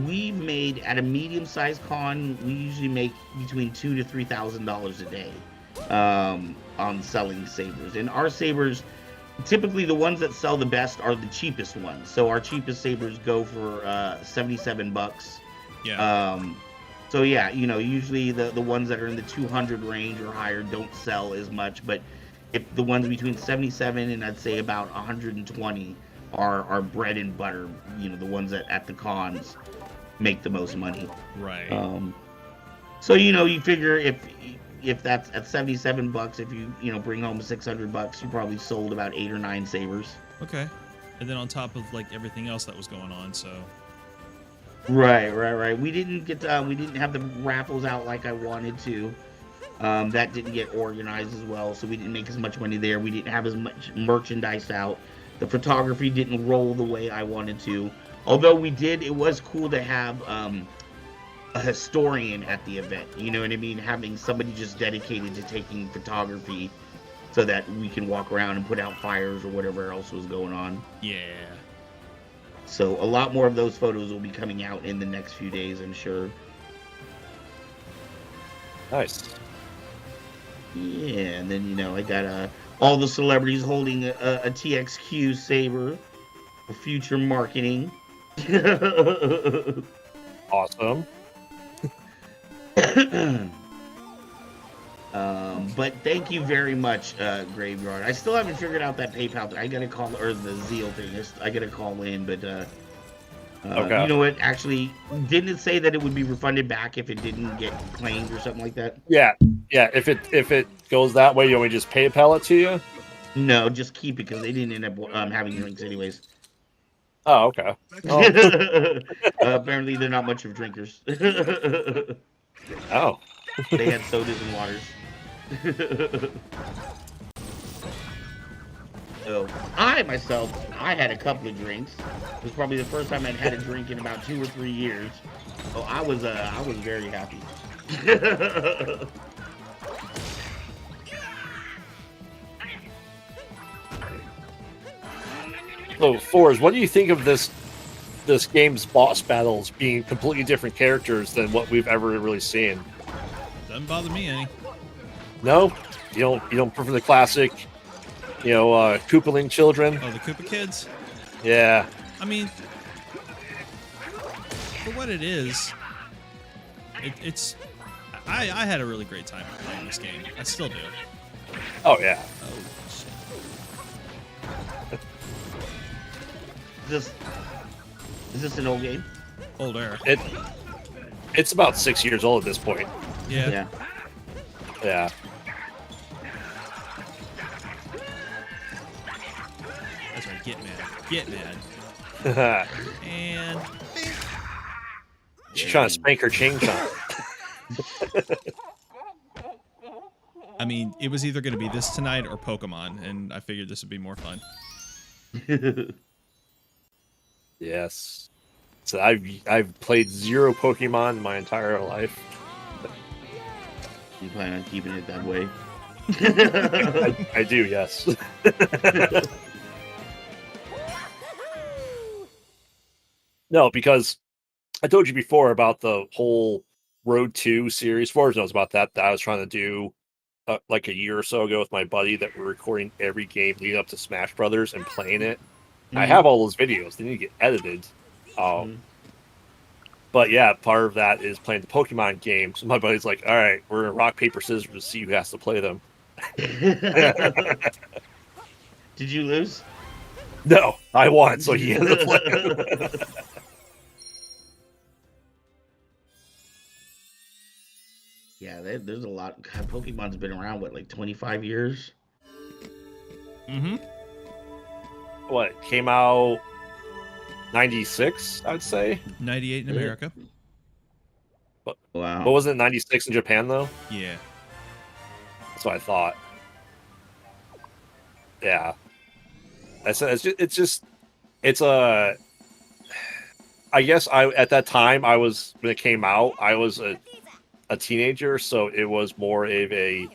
We've made at a medium-sized con, we usually make between $2,000 to $3,000 a day on selling sabers. And our sabers, typically the ones that sell the best are the cheapest ones. So our cheapest sabers go for $77. Yeah. So yeah, usually the ones that are in the 200 range or higher don't sell as much, but if the ones between 77 and I'd say about 120 are bread and butter, the ones that at the cons make the most money. Right. So you figure if that's at $77, if you bring home $600, you probably sold about 8 or 9 sabers. Okay. And then on top of like everything else that was going on, so. Right. We didn't have the raffles out like I wanted to. That didn't get organized as well, so we didn't make as much money there. We didn't have as much merchandise out. The photography didn't roll the way I wanted to. Although it was cool to have a historian at the event. You know what I mean? Having somebody just dedicated to taking photography so that we can walk around and put out fires or whatever else was going on. Yeah. So a lot more of those photos will be coming out in the next few days, I'm sure. Nice. Yeah, and then, I got all the celebrities holding a TXQ saber for future marketing. Awesome. But thank you very much, Graveyard. I still haven't figured out that PayPal thing. I gotta call, or the Zeal thing. I gotta call in, but Okay. You know what? Actually, didn't it say that it would be refunded back if it didn't get claimed or something like that? Yeah. If it goes that way, you want me to just PayPal it to you? No, just keep it because they didn't end up having drinks anyways. Oh, okay. Oh. Apparently, they're not much of drinkers. Oh. They had sodas and waters. So, I had a couple of drinks. It was probably the first time I'd had a drink in about 2 or 3 years. So I was very happy. So, Fourzze, what do you think of this game's boss battles being completely different characters than what we've ever really seen? Doesn't bother me any. No, you don't prefer the classic, Koopaling children. Oh, the Koopa kids. Yeah. I mean, for what it is, it's. I had a really great time playing this game. I still do. Oh yeah. Oh shit. Is this an old game? Older. It's about 6 years old at this point. Yeah. Yeah. That's right. Get mad. And She's trying to spank her chain shot. I mean, it was either going to be this tonight or Pokemon, and I figured this would be more fun. Yes. So I've played 0 Pokemon my entire life. You plan on keeping it that way? I do, yes. No, because I told you before about the whole Road 2 series. Fourzze knows about that I was trying to do like a year or so ago with my buddy, that we're recording every game leading up to Smash Brothers and playing it. Mm-hmm. I have all those videos. They need to get edited. But yeah, part of that is playing the Pokemon game. So my buddy's like, all right, we're going to rock, paper, scissors to see who has to play them. Did you lose? No, I won, so he ended up playing. Yeah, there's a lot. God, Pokemon's been around what, like 25 years? Mm-hmm. What came out 96? I'd say 98 in America. Wow. But wasn't it 96 in Japan though? Yeah. That's what I thought. Yeah. It's a. I guess at that time when it came out, I was a teenager, so it was more of a,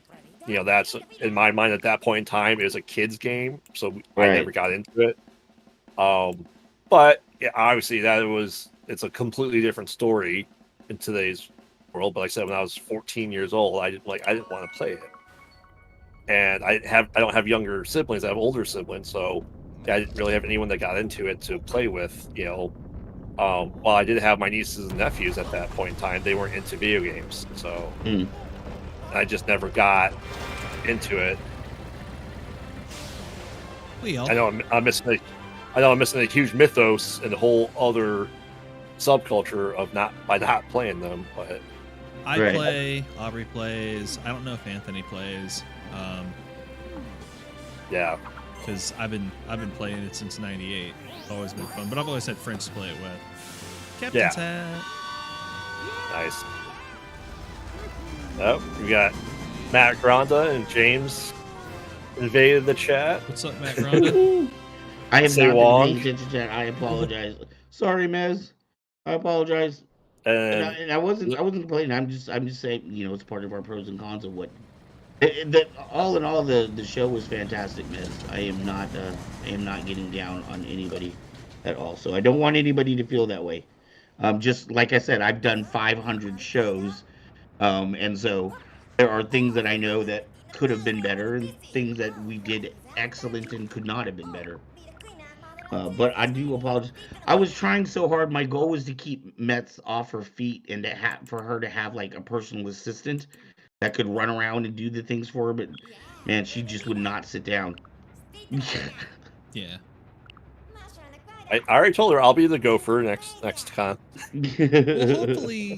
that's in my mind at that point in time it was a kid's game, so I never got into it. But yeah, obviously it's a completely different story in today's world. But like I said, when I was 14 years old, I didn't want to play it, and I don't have younger siblings. I have older siblings, so I didn't really have anyone that got into it to play with. While I did have my nieces and nephews at that point in time, they weren't into video games, so I just never got into it. I know I'm missing a huge mythos and a whole other subculture of not playing them. But I play, Aubrey plays. I don't know if Anthony plays. Yeah, because I've been playing it since '98. It's always been fun, but I've always had friends to play it with. Captain's hat. Nice. Oh, we got Matt Gronda and James invaded the chat. What's up, Matt Gronda? I have not been paying attention to chat. I apologize. Sorry, Mez. I apologize. And I wasn't complaining. I'm just saying, it's part of our pros and cons of what. All in all, the show was fantastic, Mez. I am not getting down on anybody at all. So I don't want anybody to feel that way. Just like I said, I've done 500 shows, and so there are things that I know that could have been better, and things that we did excellent and could not have been better. But I do apologize. I was trying so hard. My goal was to keep Metz off her feet and for her to have like a personal assistant that could run around and do the things for her. But man, she just would not sit down. Yeah. I already told her I'll be the gopher next con. Well, hopefully,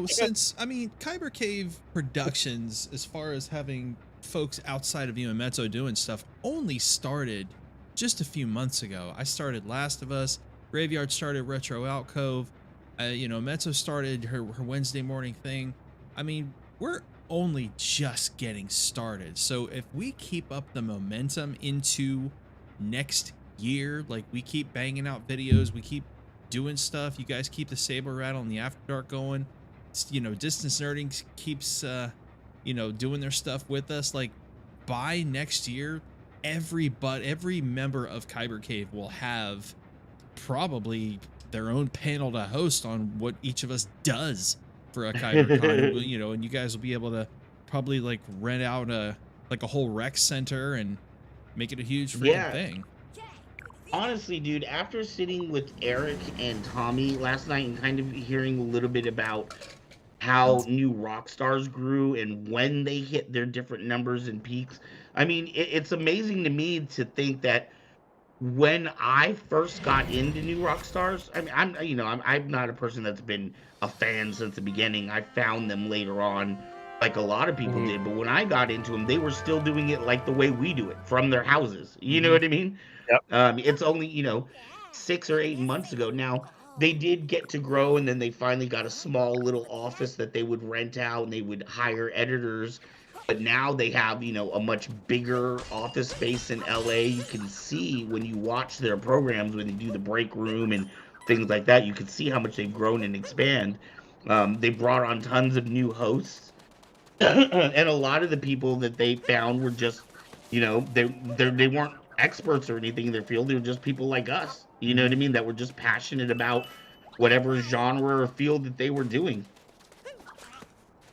since Kyber Cave Productions, as far as having folks outside of Mezzo doing stuff, only started just a few months ago. I started Last of Us, Graveyard started Retro Alcove, Mezzo started her Wednesday morning thing. We're only just getting started. So if we keep up the momentum into next year, like we keep banging out videos, we keep doing stuff, you guys keep the Saber Rattle and the After Dark going, Distance Nerding keeps doing their stuff with us, like by next year every member of Kyber Cave will have probably their own panel to host on what each of us does for a Kyber Con, and you guys will be able to probably like rent out a whole rec center and make it a huge freaking thing. Honestly, dude, after sitting with Eric and Tommy last night and kind of hearing a little bit about how new rock stars grew and when they hit their different numbers and peaks, it's amazing to me to think that when I first got into new rock stars, I'm not a person that's been a fan since the beginning. I found them later on, like a lot of people did. But when I got into them, they were still doing it like the way we do it, from their houses. You know what I mean? Yep. It's only 6 or 8 months ago. Now they did get to grow, and then they finally got a small little office that they would rent out, and they would hire editors. But now they have, a much bigger office space in LA. You can see when you watch their programs, when they do the break room and things like that, you can see how much they've grown and expand. They brought on tons of new hosts. And a lot of the people that they found were just, they weren't experts or anything in their field. They were just people like us, you know what I mean? That were just passionate about whatever genre or field that they were doing.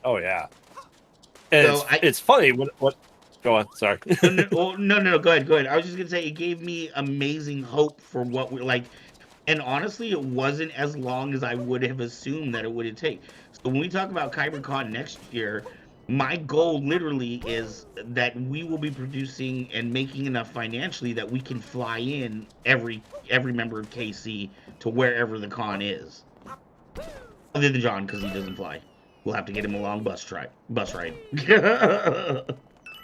Oh, yeah. And so it's funny. What? Go on. Sorry. No. Go ahead. I was just gonna say it gave me amazing hope for what we like, and honestly, it wasn't as long as I would have assumed that it would take. So when we talk about KyberCon next year, my goal literally is that we will be producing and making enough financially that we can fly in every member of KC to wherever the con is, other than John because he doesn't fly. We'll have to get him a long bus ride.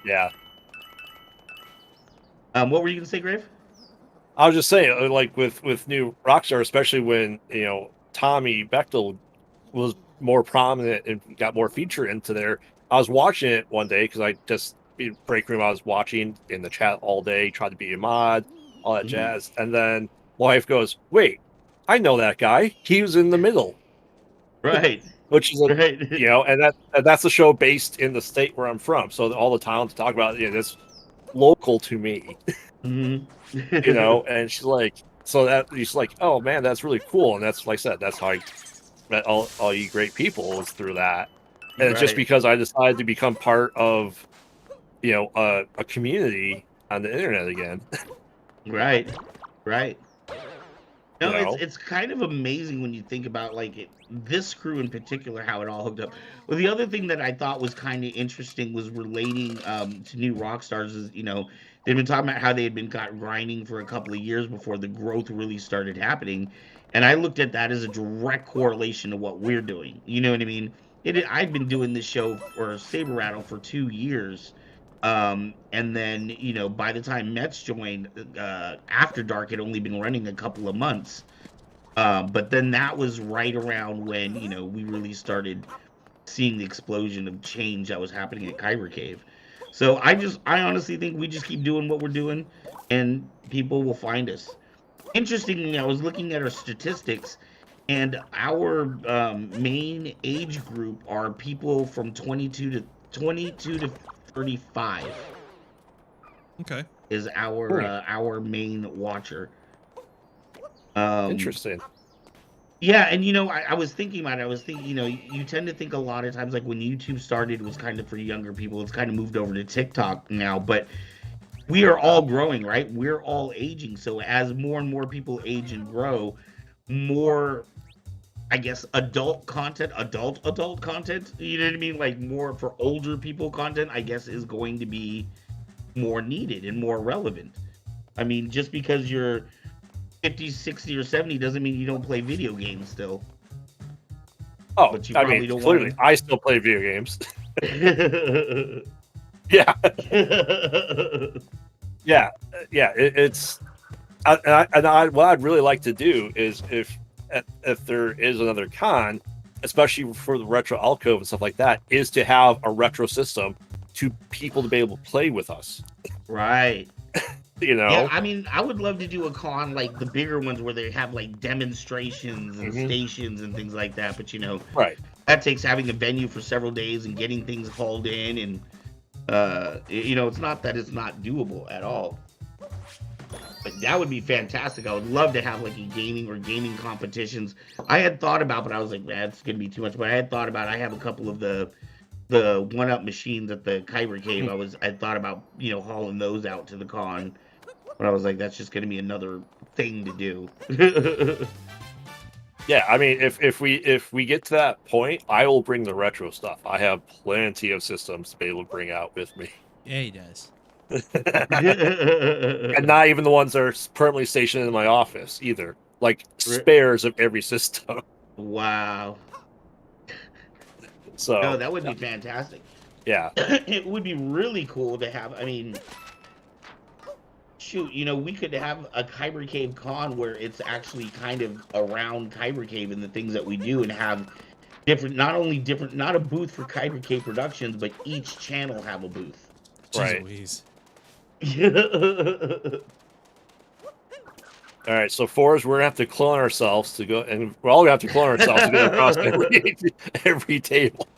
Yeah. What were you gonna say, Grave? I was just saying, like with new Rockstar, especially when Tommy Bechtel was more prominent and got more feature into there. I was watching it one day because I just in break room I was watching in the chat all day, tried to be a mod, all that jazz, and then my wife goes, "Wait, I know that guy. He was in the middle." Right. Which is Right. and that's a show based in the state where I'm from. So all the talent to talk about, that's local to me. Mhm. And she's like, oh man, that's really cool. And that's, like I said, that's how I met all you great people, is through that. And it's just Right. because I decided to become part of, a community on the internet again. Right. Right. No, You know? it's kind of amazing when you think about this crew in particular, how it all hooked up. Well, the other thing that I thought was kind of interesting was relating to new rock stars is, they've been talking about how they had been grinding for a couple of years before the growth really started happening. And I looked at that as a direct correlation to what we're doing. You know what I mean? I've been doing this show for Saber Rattle for 2 years. And then, by the time Mets joined, After Dark had only been running a couple of months. But then that was right around when, we really started seeing the explosion of change that was happening at Kyber Cave. So I honestly think we just keep doing what we're doing and people will find us. Interestingly, I was looking at our statistics, and our main age group are people from 22 to 35 Okay. is our main watcher. Interesting. Yeah, and I was thinking about it. I was thinking, you tend to think a lot of times, like when YouTube started, it was kind of for younger people. It's kind of moved over to TikTok now, but we are all growing, right? We're all aging. So as more and more people age and grow, more, I guess, adult content, adult content, you know what I mean? Like more for older people content, I guess, is going to be more needed and more relevant. I mean, just because you're 50, 60, or 70 doesn't mean you don't play video games still. Oh, But you I probably mean, don't clearly, want I still play video games. to. Yeah. Yeah. It's what I'd really like to do is if there is another con, especially for the retro alcove and stuff like that, is to have a retro system to people to be able to play with us. Right. You know? Yeah, I mean, I would love to do a con like the bigger ones where they have like demonstrations and stations and things like that. But Right. that takes having a venue for several days and getting things hauled in, and it's not that it's not doable at all. Like that would be fantastic. I would love to have like a gaming competitions. I had thought about, but I was like, man, it's gonna be too much. But I had thought about, I have a couple of the 1-up machines at the Kyber Cave. I thought about hauling those out to the con, but I was like, that's just gonna be another thing to do. Yeah, I mean, if we get to that point, I will bring the retro stuff. I have plenty of systems to be able to bring out with me. Yeah, he does. And not even the ones that are permanently stationed in my office either. Like spares of every system. Wow. So No, that would be fantastic. Yeah. It would be really cool to have, I mean, shoot, we could have a Kyber Cave con where it's actually kind of around Kyber Cave and the things that we do, and have not a booth for Kyber Cave Productions, but each channel have a booth. Right. Louise. All right, so Fourzze, we're gonna have to clone ourselves to go, and we're all gonna have to clone ourselves to go across every table.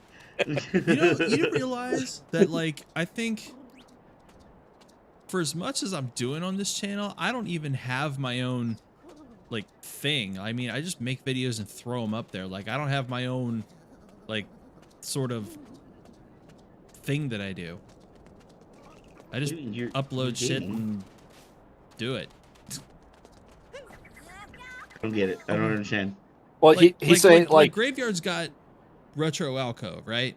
You realize that, like, I think for as much as I'm doing on this channel, I don't even have my own like thing. I mean, I just make videos and throw them up there. Like, I don't have my own like sort of thing that I do. I just upload shit and do it. I don't get it. I don't understand. Well, he's saying like Graveyard's got retro alcove, right?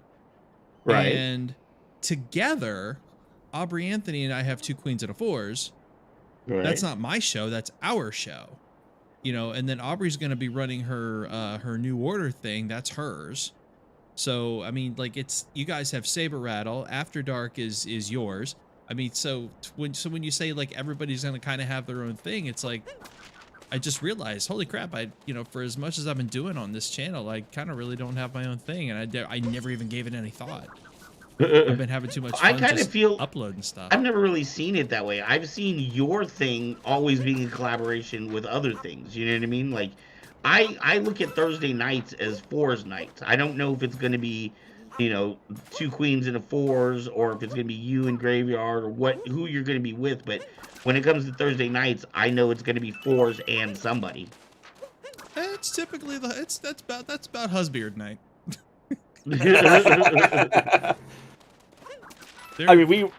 Right. And together, Aubrey Anthony and I have 2 Queens and a Fours. Right. That's not my show. That's our show. And then Aubrey's going to be running her her New Order thing. That's hers. So I mean, like you guys have Saber Rattle. After Dark is yours. I mean, so when you say like everybody's gonna kind of have their own thing, it's like I just realized, holy crap! For as much as I've been doing on this channel, I kind of really don't have my own thing, and I never even gave it any thought. I've been having too much fun. I kind of feel uploading stuff. I've never really seen it that way. I've seen your thing always being in collaboration with other things. You know what I mean? Like, I look at Thursday nights as fours nights. I don't know if it's going to be, two queens and a fours, or if it's going to be you and Graveyard, or who you're going to be with. But when it comes to Thursday nights, I know it's going to be fours and somebody. It's typically that's about Husbeard night. I mean,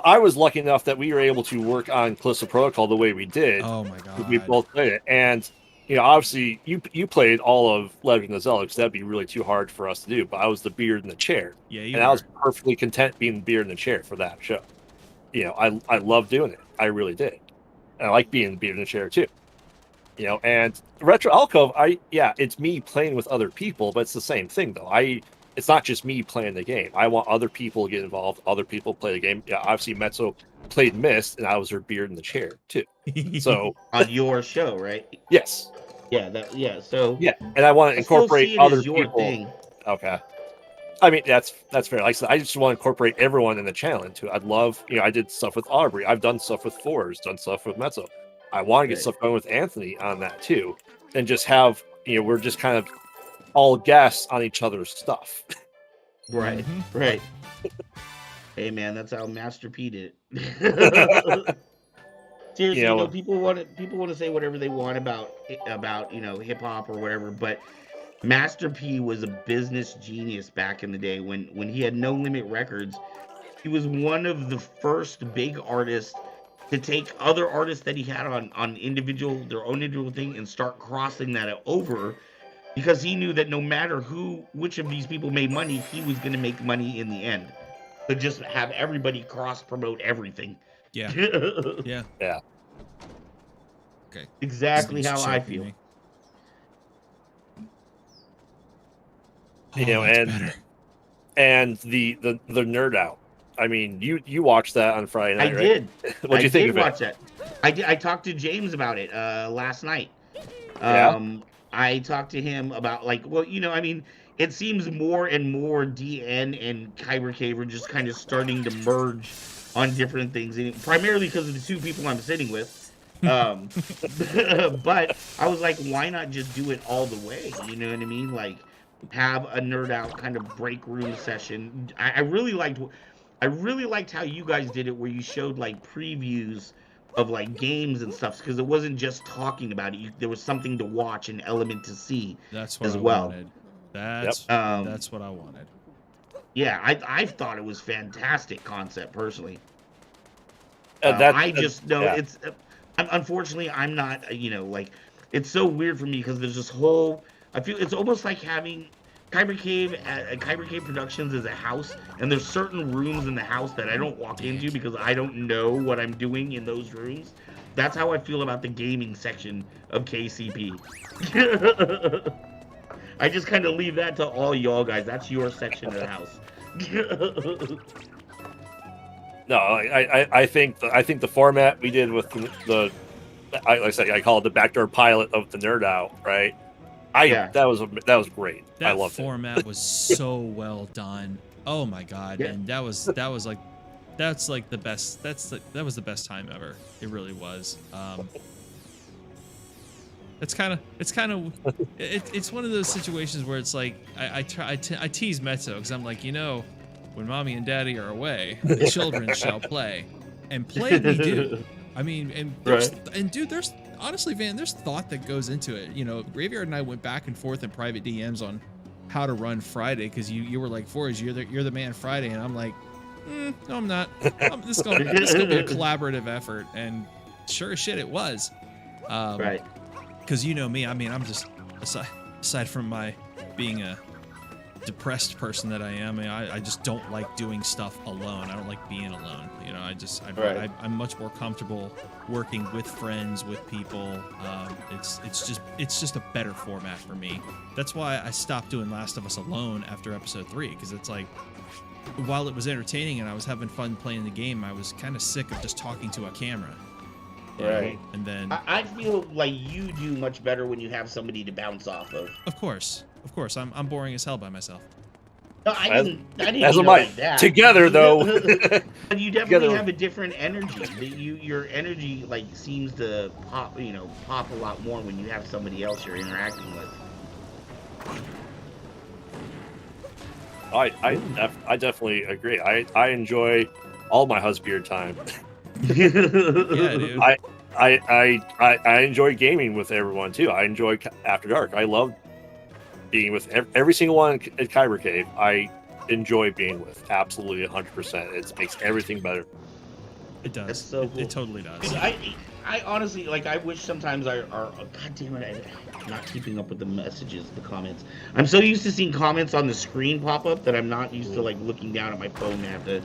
I was lucky enough that we were able to work on Callisto Protocol the way we did. Oh my god. We both played it, and obviously you played all of Legend of Zelda, because that'd be really too hard for us to do. But I was the beard in the chair, Yeah, I was perfectly content being the beard in the chair for that show. I love doing it. I really did. And I like being the beard in the chair too. And Retro Alcove, it's me playing with other people, but it's the same thing though. It's not just me playing the game. I want other people to get involved. Other people play the game. Yeah, obviously Mezzo played Myst, and I was her beard in the chair too. So on your show, right? Yes. Yeah. So yeah, and I want to incorporate other people. Thing. Okay. I mean, that's fair. Like I said, I just want to incorporate everyone in the channel into it. I'd love, I did stuff with Aubrey. I've done stuff with Fours, done stuff with Mezzo. I want to get stuff going with Anthony on that too, and just have, we're just kind of all guests on each other's stuff. Right, right. Hey man, that's how Master P did it. Seriously, people want to say whatever they want about hip hop or whatever, but Master P was a business genius back in the day when he had No Limit Records. He was one of the first big artists to take other artists that he had on their own individual thing and start crossing that over, because he knew that no matter which of these people made money, he was going to make money in the end. To just have everybody cross promote everything. Yeah. Yeah. Yeah. Okay. Exactly how I feel. Me. And the nerd out. I mean, you watched that on Friday night, right? I did. What'd you think of it? I did watch that. I did. I talked to James about it last night. Yeah. I talked to him about it seems more and more DN and Kyber Cave are just kind of starting to merge on different things, and primarily because of the two people I'm sitting with. But I was like, why not just do it all the way? You know what I mean? Like, have a nerd out kind of break room session. I really liked how you guys did it, where you showed like previews of like games and stuff, because it wasn't just talking about it. There was something to watch, an element to see. That's what as I well. wanted. That's what I wanted. Yeah, I thought it was fantastic concept personally. It's unfortunately I'm not it's so weird for me, because there's this whole, I feel it's almost like having Kyber Cave Productions is a house, and there's certain rooms in the house that I don't walk into because I don't know what I'm doing in those rooms. That's how I feel about the gaming section of KCP. I just kind of leave that to all y'all guys. That's your section of the house. No, I think the format we did with like I said, I call it the backdoor pilot of the nerd out, right? That was great. I loved it. That format was so well done. Oh my god, and that was like the best. That was the best time ever. It really was. It's one of those situations where it's like I tease Mezzo, because I'm like, when mommy and daddy are away, the children shall play, and play we do. I mean, and dude, there's honestly, Van, there's thought that goes into it. Graveyard and I went back and forth in private DMs on how to run Friday, because you were like, Forrest, you're the man Friday, and I'm like, no, I'm not. This is gonna be a collaborative effort, and sure as shit, it was. Right. Because me, I mean, I'm just aside from my being a depressed person that I am. I just don't like doing stuff alone. I don't like being alone. You know, I'm much more comfortable working with friends, with people. It's just a better format for me. That's why I stopped doing Last of Us alone after episode 3, because it's like, while it was entertaining and I was having fun playing the game, I was kind of sick of just talking to a camera. Right. And then I feel like you do much better when you have somebody to bounce off of. Of course, I'm boring as hell by myself. No, I didn't as mean am I. like that. Together, though. But you definitely have a different energy. Your energy like seems to pop a lot more when you have somebody else you're interacting with. I definitely agree. I enjoy all my husbeard time. Yeah, dude. I enjoy gaming with everyone too. I enjoy After Dark. I love being with every single one at Kyber Cave. I enjoy being with absolutely 100%. It makes everything better. It does. That's so cool. It totally does. I honestly I wish sometimes God damn it, I'm not keeping up with the messages, the comments. I'm so used to seeing comments on the screen pop up that I'm not used to like looking down at my phone and have to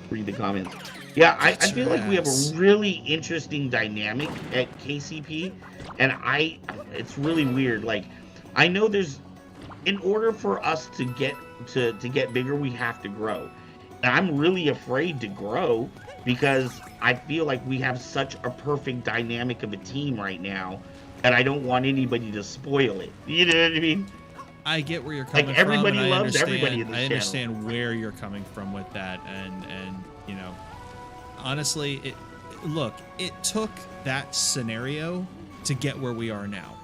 read the comments. Yeah, I feel like we have a really interesting dynamic at KCP, and it's really weird. Like, I know in order for us to get bigger, we have to grow. And I'm really afraid to grow because I feel like we have such a perfect dynamic of a team right now that I don't want anybody to spoil it. You know what I mean? I get where you're coming like, everybody from. loves everybody in this I understand channel. where you're coming from with that, and you know, honestly, it took that scenario to get where we are now.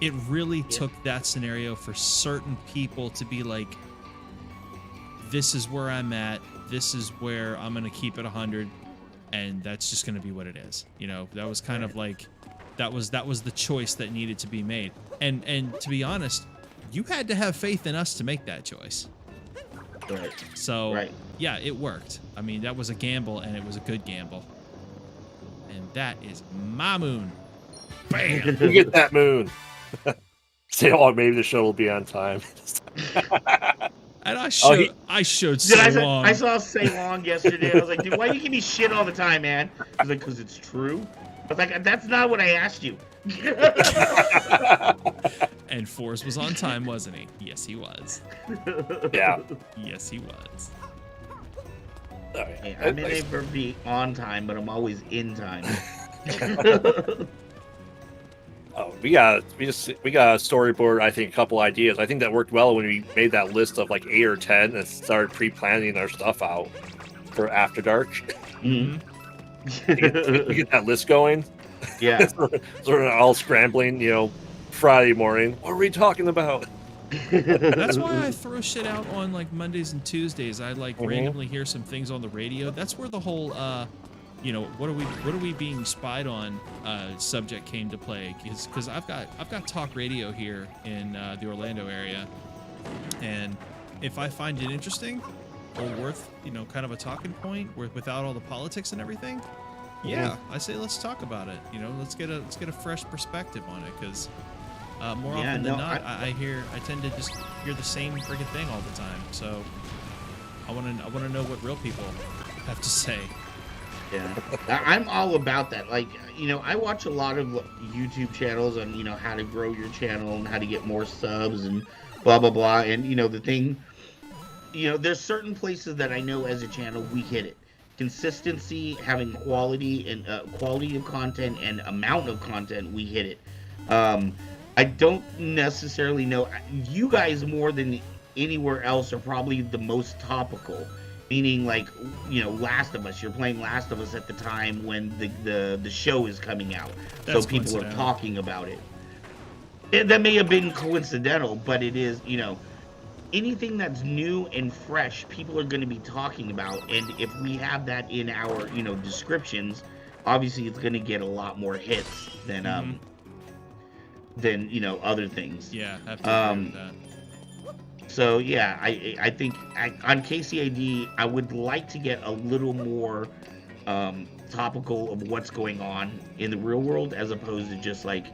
It really took that scenario for certain people to be like, this is where I'm at, this is where I'm going to keep it 100, and that's just going to be what it is. You know, that was kind of like, that was the choice that needed to be made. And to be honest, you had to have faith in us to make that choice. Right. So, yeah, it worked. I mean, that was a gamble, and it was a good gamble. And that is my moon. Bam! You get that moon. Say, oh, maybe the show will be on time. And I showed so long. I saw Say Long yesterday. I was like, dude, why do you give me shit all the time, man? I was like, because it's true. I was like, that's not what I asked you. And Fourzze was on time, wasn't he? Yes, he was. Yeah. Yes, he was. Right. Hey, I may never be on time, but I'm always in time. Oh, we got a storyboard. I think a couple ideas. I think that worked well when we made that list of like 8 or 10 and started pre-planning our stuff out for After Dark. Mm-hmm. we get that list going. Yeah. Sort of all scrambling, Friday morning. What are we talking about? That's why I throw shit out on like Mondays and Tuesdays. I like randomly hear some things on the radio. That's where the whole what are we being spied on subject came to play, because I've got talk radio here in the Orlando area, and if I find it interesting or worth kind of a talking point without all the politics and everything, I say let's talk about it. Let's get a fresh perspective on it, because more often than not, I tend to just hear the same friggin' thing all the time. So I want to know what real people have to say. Yeah, I'm all about that. Like, I watch a lot of YouTube channels on, how to grow your channel and how to get more subs and blah, blah, blah. And, the thing, there's certain places that I know as a channel, we hit it. Consistency, having quality and quality of content and amount of content, we hit it. I don't necessarily know. You guys more than anywhere else are probably the most topical. Meaning, like, Last of Us. You're playing Last of Us at the time when the show is coming out. That's so people are talking about it. That may have been coincidental, but it is, anything that's new and fresh, people are going to be talking about. And if we have that in our, descriptions, obviously it's going to get a lot more hits than other things. Yeah, I have to agree with that. So yeah, I think on KCAD I would like to get a little more topical of what's going on in the real world, as opposed to just like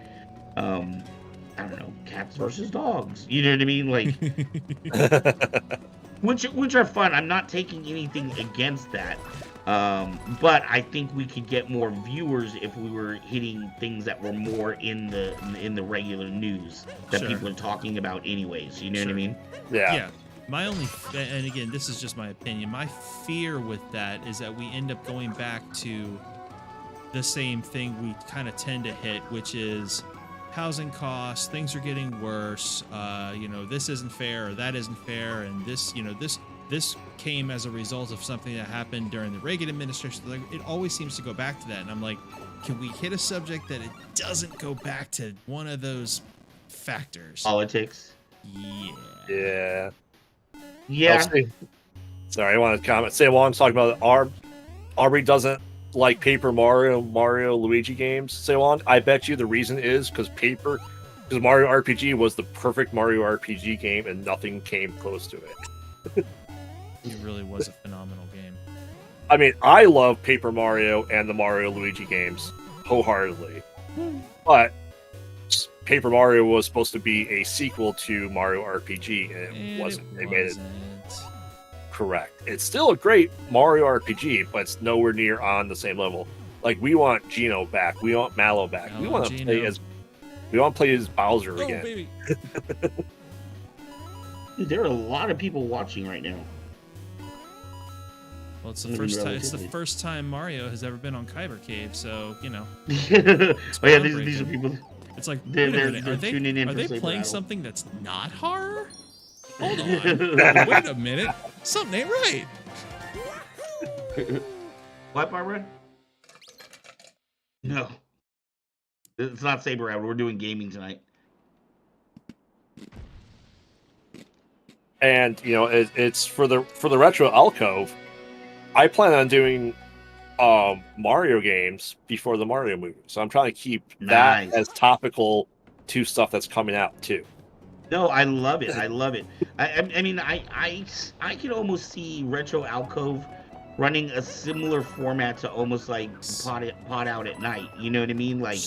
I I don't know, cats versus dogs. You know what I mean? Like, which are fun. I'm not taking anything against that. But I think we could get more viewers if we were hitting things that were more in the regular news that people are talking about anyways. You know what I mean? Yeah. My only, and again, this is just my opinion. My fear with that is that we end up going back to the same thing we kind of tend to hit, which is housing costs. Things are getting worse. This isn't fair or that isn't fair, and this came as a result of something that happened during the Reagan administration. Like, it always seems to go back to that, and I'm like, can we hit a subject that it doesn't go back to one of those factors? Politics. Yeah. Yeah. Sorry, I want to comment. Say while I'm talking about Aubrey doesn't like Paper Mario, Luigi games. Say on. I bet you the reason is because Mario RPG was the perfect Mario RPG game, and nothing came close to it. It really was a phenomenal game. I mean, I love Paper Mario and the Mario Luigi games wholeheartedly, but Paper Mario was supposed to be a sequel to Mario RPG, and it wasn't. They made it correct. It's still a great Mario RPG, but it's nowhere near on the same level. Like, we want Geno back. We want Mallow back. We want to play as Bowser again. Baby. Dude, there are a lot of people watching right now. Well, it's the first time. It's the first time Mario has ever been on Kyber Cave, so these are people. It's like, they're tuning in. Are they playing something that's not horror? Hold on. Wait a minute. Something ain't right. What, Barbara? No. It's not Saber Hour. We're doing gaming tonight. And it's for the retro alcove. I plan on doing Mario games before the Mario movie, so I'm trying to keep that as topical to stuff that's coming out too. No, I love it. I love it. I mean, I can almost see Retro Alcove running a similar format to almost like Pot Out at Night. You know what I mean? Like,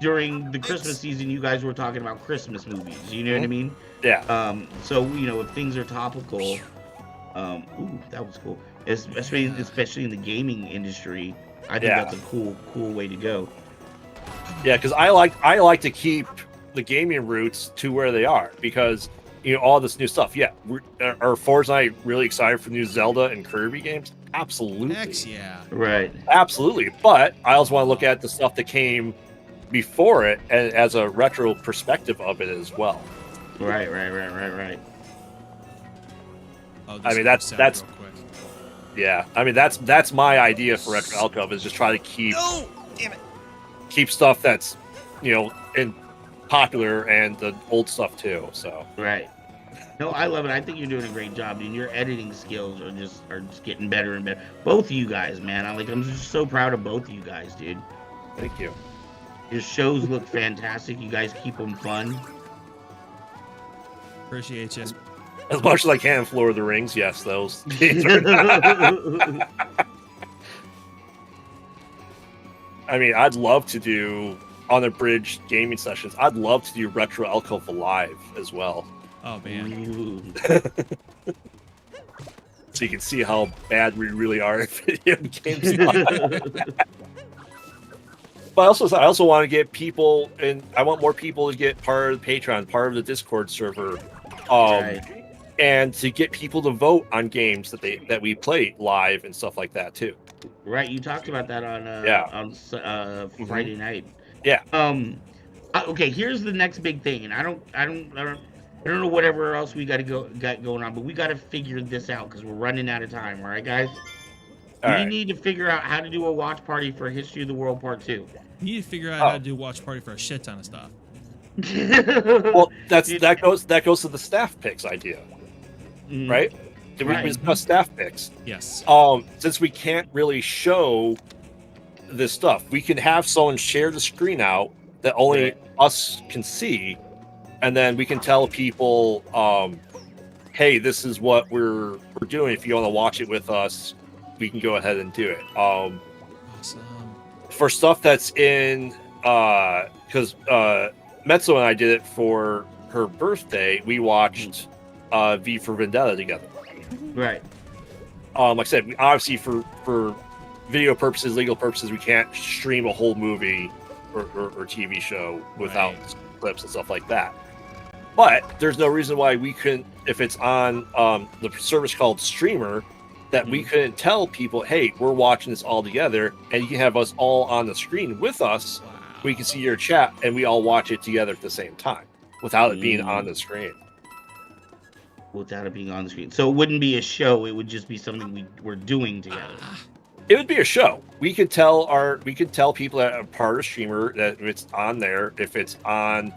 during the Christmas season, you guys were talking about Christmas movies. You know what I mean? Yeah. So if things are topical, ooh, that was cool. Especially in the gaming industry, I think that's a cool way to go. Yeah, because I like to keep the gaming roots to where they are, because all this new stuff. Yeah, are Fourzze and I really excited for new Zelda and Kirby games? Absolutely. Heck yeah. Right. Absolutely. But I also want to look at the stuff that came before it and as a retro perspective of it as well. Right. Oh, I mean, that's yeah. I mean, that's my idea for Retro Alcove, is just try to keep keep stuff that's in popular and the old stuff too. So right. No, I love it. I think you're doing a great job, dude. Your editing skills are just getting better and better. Both of you guys, man. I'm just so proud of both of you guys, dude. Thank you. Your shows look fantastic. You guys keep them fun. Appreciate you. As much as I can in Lord of the Rings, yes, those games are I mean, I'd love to do unabridged gaming sessions. I'd love to do Retro Alcove Live as well. Oh, man. So you can see how bad we really are at video games. But I also want to get people, and I want more people to get part of the Patreon, part of the Discord server, and to get people to vote on games that we play live and stuff like that too. Right, you talked about that on Friday night. Yeah. Okay, here's the next big thing, and I don't know whatever else we got going on, but we got to figure this out because we're running out of time. All right, guys. We need to figure out how to do a watch party for History of the World Part 2. You need to figure out how to do a watch party for a shit ton of stuff. Well, that goes to the staff picks idea, right? Did we discuss staff picks? Yes. Since we can't really show this stuff, we can have someone share the screen out that only us can see, and then we can tell people, hey, this is what we're doing. If you want to watch it with us, we can go ahead and do it. Awesome. For stuff that's in, because Metzo and I did it for her birthday. We watched V for Vendetta together. Right. Like I said, obviously for video purposes, legal purposes, we can't stream a whole movie or TV show without clips and stuff like that. But there's no reason why we couldn't, if it's on the service called Streamer, that we couldn't tell people, hey, we're watching this all together, and you can have us all on the screen with us. Wow. We can see your chat, and we all watch it together at the same time without it being on the screen. Without it being on the screen. So it wouldn't be a show, it would just be something we're doing together. It would be a show. We could tell people that are part of Streamer that if it's on there, if it's on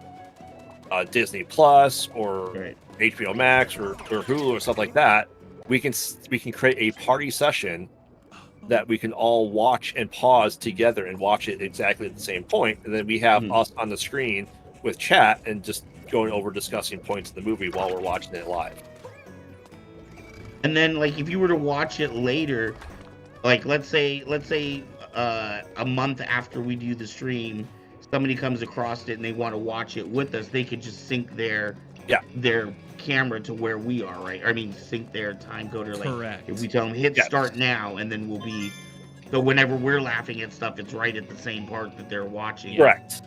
Disney Plus or HBO Max or Hulu or stuff like that, we can create a party session that we can all watch and pause together and watch it exactly at the same point, and then we have us on the screen with chat and just going over discussing points in the movie while we're watching it live. And then, like, if you were to watch it later, like let's say a month after we do the stream, somebody comes across it and they want to watch it with us, they could just sync their camera to where we are, right? I mean, sync their time coder. Like, correct. If we tell them hit start now, and then we'll be, so whenever we're laughing at stuff, it's right at the same part that they're watching. Correct.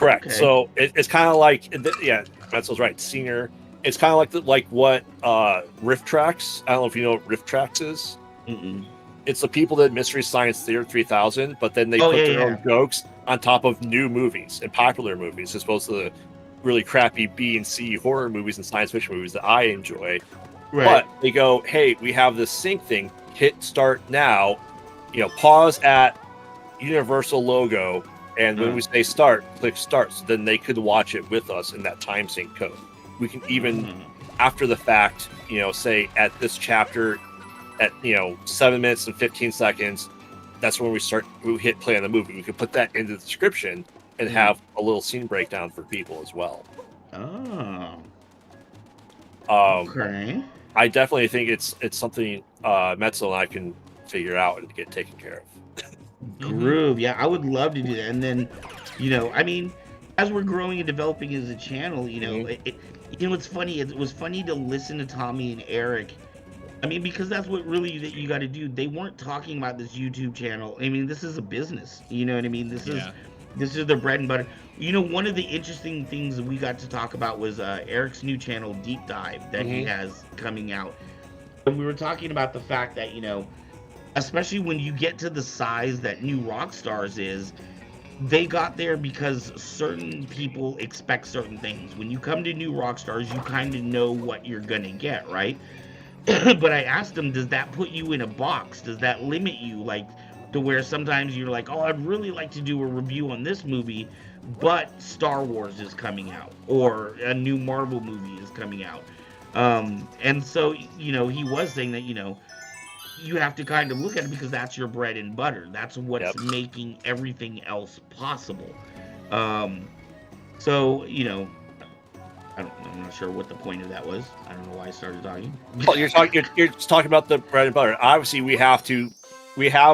Okay. So it's kind of like, Metzel's right. Senior. It's kind of like what Riff Tracks. I don't know if you know what Riff Tracks is. It's the people that Mystery Science Theater 3000, but then they put their own jokes on top of new movies and popular movies, as opposed to the really crappy B and C horror movies and science fiction movies that I enjoy. Right. But they go, hey, we have this sync thing. Hit start now. Pause at Universal logo, and when we say start, click start. So then they could watch it with us in that time sync code. We can even, after the fact, say at this chapter, at 7 minutes and 15 seconds, that's when we hit play on the movie. We could put that in the description and have a little scene breakdown for people as well. Okay. I definitely think it's something Metzel and I can figure out and get taken care of. Groove, yeah, I would love to do that. And then, I mean, as we're growing and developing as a channel, it's funny. It was funny to listen to Tommy and Eric. I mean, because that's what really that you got to do. They weren't talking about this YouTube channel. I mean, this is a business. You know what I mean? This is their bread and butter. One of the interesting things that we got to talk about was Eric's new channel, Deep Dive, that he has coming out. And we were talking about the fact that, especially when you get to the size that New Rockstars is, they got there because certain people expect certain things. When you come to New Rockstars, you kind of know what you're going to get, right? But I asked them, does that put you in a box? Does that limit you, like, to where sometimes you're like, oh, I'd really like to do a review on this movie, but Star Wars is coming out, or a new Marvel movie is coming out. And so, he was saying that, you have to kind of look at it because that's your bread and butter. That's what's making everything else possible. So, I'm not sure what the point of that was. I don't know why I started talking. Well, you're just talking about the bread and butter. Obviously, we have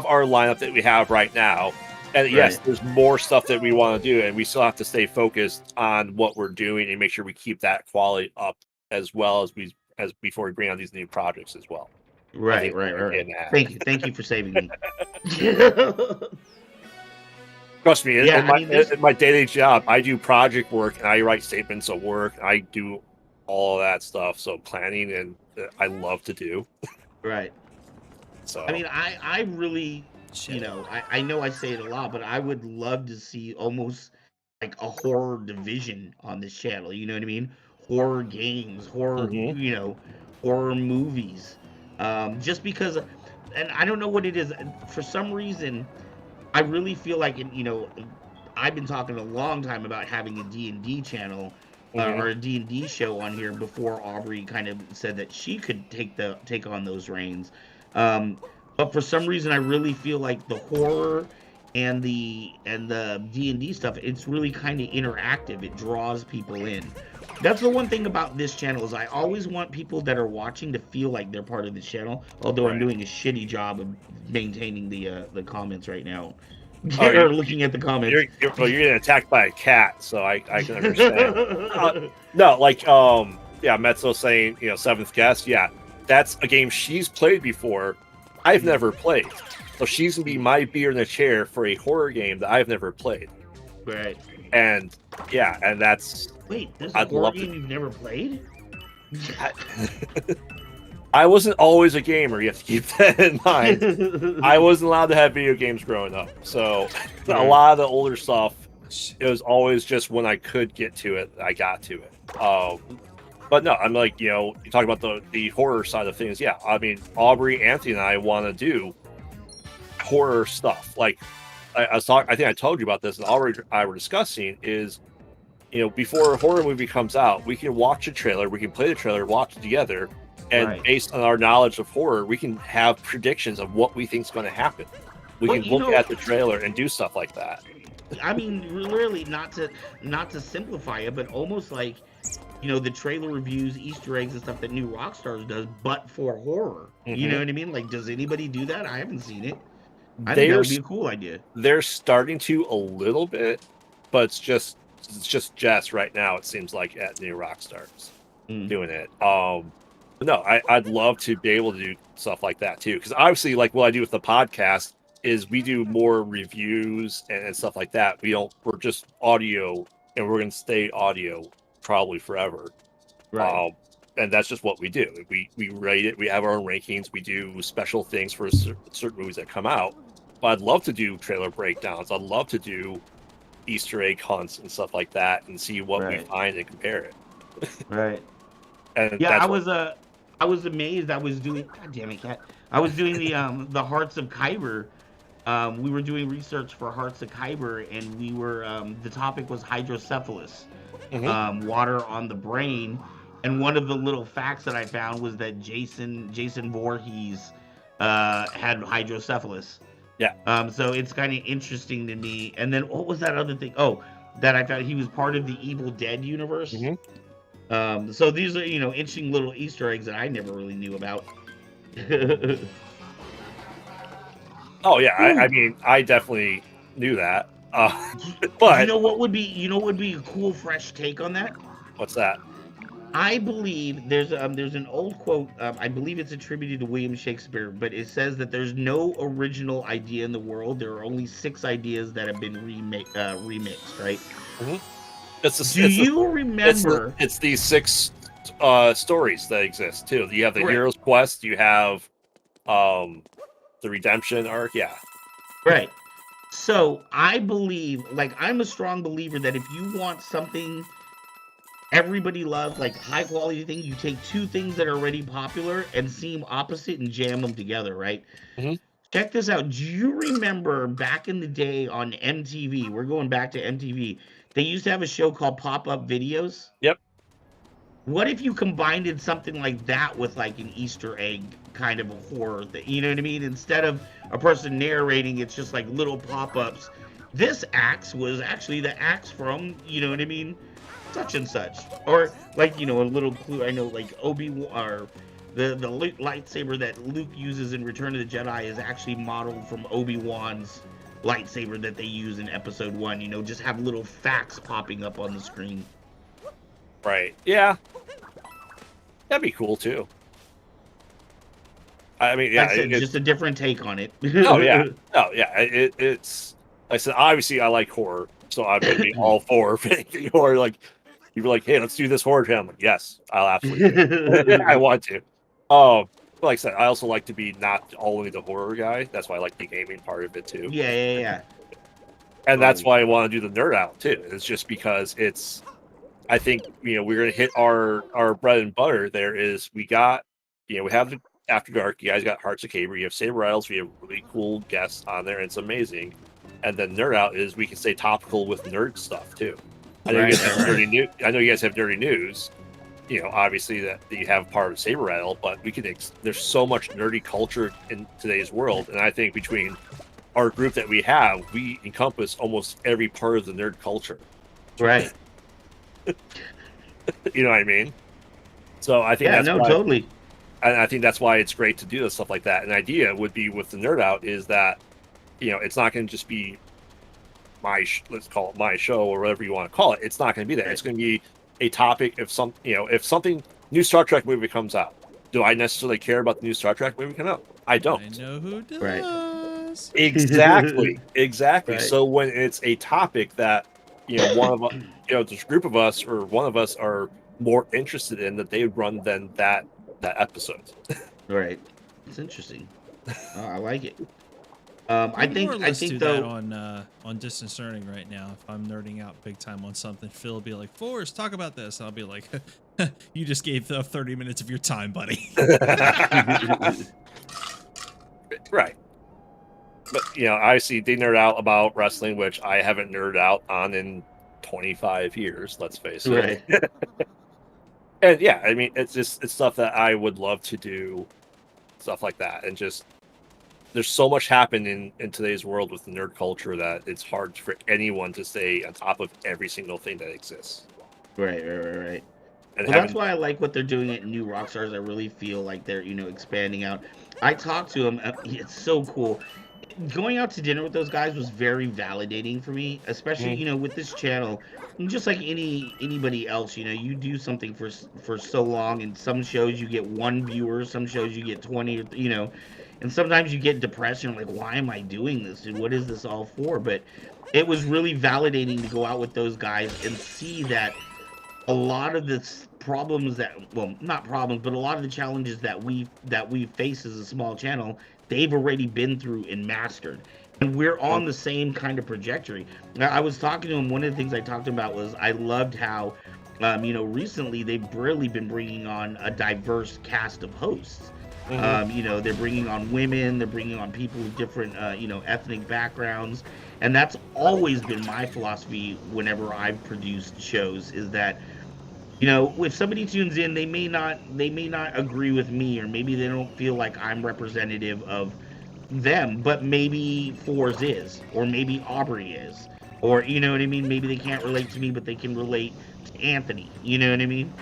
our lineup that we have right now. And yes, there's more stuff that we want to do, and we still have to stay focused on what we're doing and make sure we keep that quality up as well as before we bring on these new projects as well. Right. Thank you for saving me. Trust me, in my day-to-day job, I do project work and I write statements of work. I do all of that stuff. So planning, and I love to do. Right. So I mean, I really, I know I say it a lot, but I would love to see almost like a horror division on this channel. You know what I mean? Horror games, horror, horror movies. Just because, and I don't know what it is. For some reason, I really feel like, I've been talking a long time about having a D&D channel or a D&D show on here before Aubrey kind of said that she could take on those reins. But for some reason, I really feel like the horror and the D&D stuff, it's really kind of interactive. It draws people in. That's the one thing about this channel is I always want people that are watching to feel like they're part of this channel. Although I'm doing a shitty job of maintaining the comments right now. Oh, or looking at the comments. You're getting attacked by a cat, so I can understand. No, like yeah, Metzo saying, Seventh Guest, yeah, that's a game she's played before. I've never played, so she's gonna be my beer in the chair for a horror game that I've never played. Right. And yeah, and that's wait. There's a horror game you've never played? I wasn't always a gamer. You have to keep that in mind. I wasn't allowed to have video games growing up, so a lot of the older stuff, it was always just when I could get to it, I got to it. But no, I'm like, you talk about the horror side of things. Yeah, I mean, Aubrey, Anthony, and I want to do horror stuff. Like I think I told you about this, and Aubrey and I were discussing is, before a horror movie comes out, we can watch a trailer, we can play the trailer, watch it together. And based on our knowledge of horror, we can have predictions of what we think is going to happen. We can look at the trailer and do stuff like that. I mean, really, not to simplify it, but almost like, the trailer reviews, Easter eggs, and stuff that New Rockstars does, but for horror. Mm-hmm. You know what I mean? Like, does anybody do that? I haven't seen it. I think that would be a cool idea. They're starting to a little bit, but it's just Jess right now. It seems like at New Rockstars doing it. No, I'd love to be able to do stuff like that too. Because obviously, like what I do with the podcast is we do more reviews and stuff like that. We're just audio, and we're going to stay audio probably forever. Right. And that's just what we do. We rate it. We have our own rankings. We do special things for certain movies that come out. But I'd love to do trailer breakdowns. I'd love to do Easter egg hunts and stuff like that, and see what we find and compare it. Right. And yeah, I was amazed. I was doing, God damn it, cat. I was doing the Hearts of Kyber. We were doing research for Hearts of Kyber, and we were the topic was hydrocephalus, water on the brain. And one of the little facts that I found was that Jason Voorhees had hydrocephalus. Yeah. So it's kind of interesting to me. And then what was that other thing? Oh, that I found he was part of the Evil Dead universe. Mm-hmm. So these are, interesting little Easter eggs that I never really knew about. Oh yeah, I mean, I definitely knew that. But you know what would be a cool, fresh take on that? What's that? I believe there's an old quote. I believe it's attributed to William Shakespeare, but it says that there's no original idea in the world. There are only 6 ideas that have been remixed, right? Mm-hmm. Do you remember? It's these 6 stories that exist too. You have the hero's quest. You have the redemption arc. Yeah. Right. So I believe, I'm a strong believer that if you want something everybody loves, like high quality thing, you take 2 things that are already popular and seem opposite and jam them together, right? Mm-hmm. Check this out. Do you remember back in the day on MTV? We're going back to MTV. They used to have a show called Pop-Up Videos. Yep. What if you combined something like that with like an Easter egg kind of a horror thing? You know what I mean? Instead of a person narrating, it's just like little pop-ups. This axe was actually the axe from, you know what I mean, such and such. Or like, a little clue. I know like Obi-Wan, or the lightsaber that Luke uses in Return of the Jedi is actually modeled from Obi-Wan's lightsaber that they use in episode 1. Just have little facts popping up on the screen. Right. Yeah. That'd be cool too. I mean, yeah, it's just a different take on it. Oh yeah. Oh yeah. It's like I said, obviously I like horror, so I would be all for making horror. Like you were like, hey, let's do this horror film. Like, yes, I'll absolutely do it. I want to. Like I said, I also like to be not only the horror guy. That's why I like the gaming part of it too. Yeah. And that's why I want to do the nerd out too. It's just because I think we're gonna hit our bread and butter. There is we have the After Dark. You guys got Hearts of Kyber. You have Saber Isles. We have really cool guests on there. And it's amazing. And then nerd out is we can stay topical with nerd stuff too. I know you guys have dirty news. I know you guys have dirty news. Obviously that you have part of Saber Rattle, but we can. There's so much nerdy culture in today's world, and I think between our group that we have, we encompass almost every part of the nerd culture. Right. You know what I mean? So I think totally. And I think that's why it's great to do stuff like that. An idea would be with the nerd out is that, it's not going to just be let's call it my show or whatever you want to call it. It's not going to be that. Right. It's going to be a topic if something new Star Trek movie comes out. Do I necessarily care about the new Star Trek movie coming out? I don't. I know who does. Right. Exactly. Right. So when it's a topic that one of us, this group of us or one of us are more interested in, that they would run than that episode. Right. It's interesting. I like it. We I can think more or less do though. that on distance learning right now. If I'm nerding out big time on something, Phil will be like, "Forrest, talk about this." And I'll be like, "You just gave the 30 minutes of your time, buddy." Right. But obviously they nerd out about wrestling, which I haven't nerded out on in 25 years. Let's face it. Right. And yeah, I mean, it's stuff that I would love to do, stuff like that, and just there's so much happening in today's world with the nerd culture that it's hard for anyone to stay on top of every single thing that exists. Right. And Well, that's why I like what they're doing at New Rockstars. I really feel like they're, expanding out. I talked to him. It's so cool. Going out to dinner with those guys was very validating for me, especially, with this channel. Just like anybody else, you do something for so long, and some shows you get 1 viewer, some shows you get 20, and sometimes you get depressed and like, why am I doing this, dude? What is this all for? But it was really validating to go out with those guys and see that a lot of the problems not problems, but a lot of the challenges that we face as a small channel, they've already been through and mastered. And we're on the same kind of trajectory. I was talking to him. One of the things I talked about was I loved how, recently they've really been bringing on a diverse cast of hosts. They're bringing on women, they're bringing on people with different, ethnic backgrounds. And that's always been my philosophy whenever I've produced shows, is that, if somebody tunes in, they may not agree with me, or maybe they don't feel like I'm representative of them, but maybe Fourzze is, or maybe Aubrey is, or you know what I mean, maybe they can't relate to me but they can relate to Anthony, you know what I mean.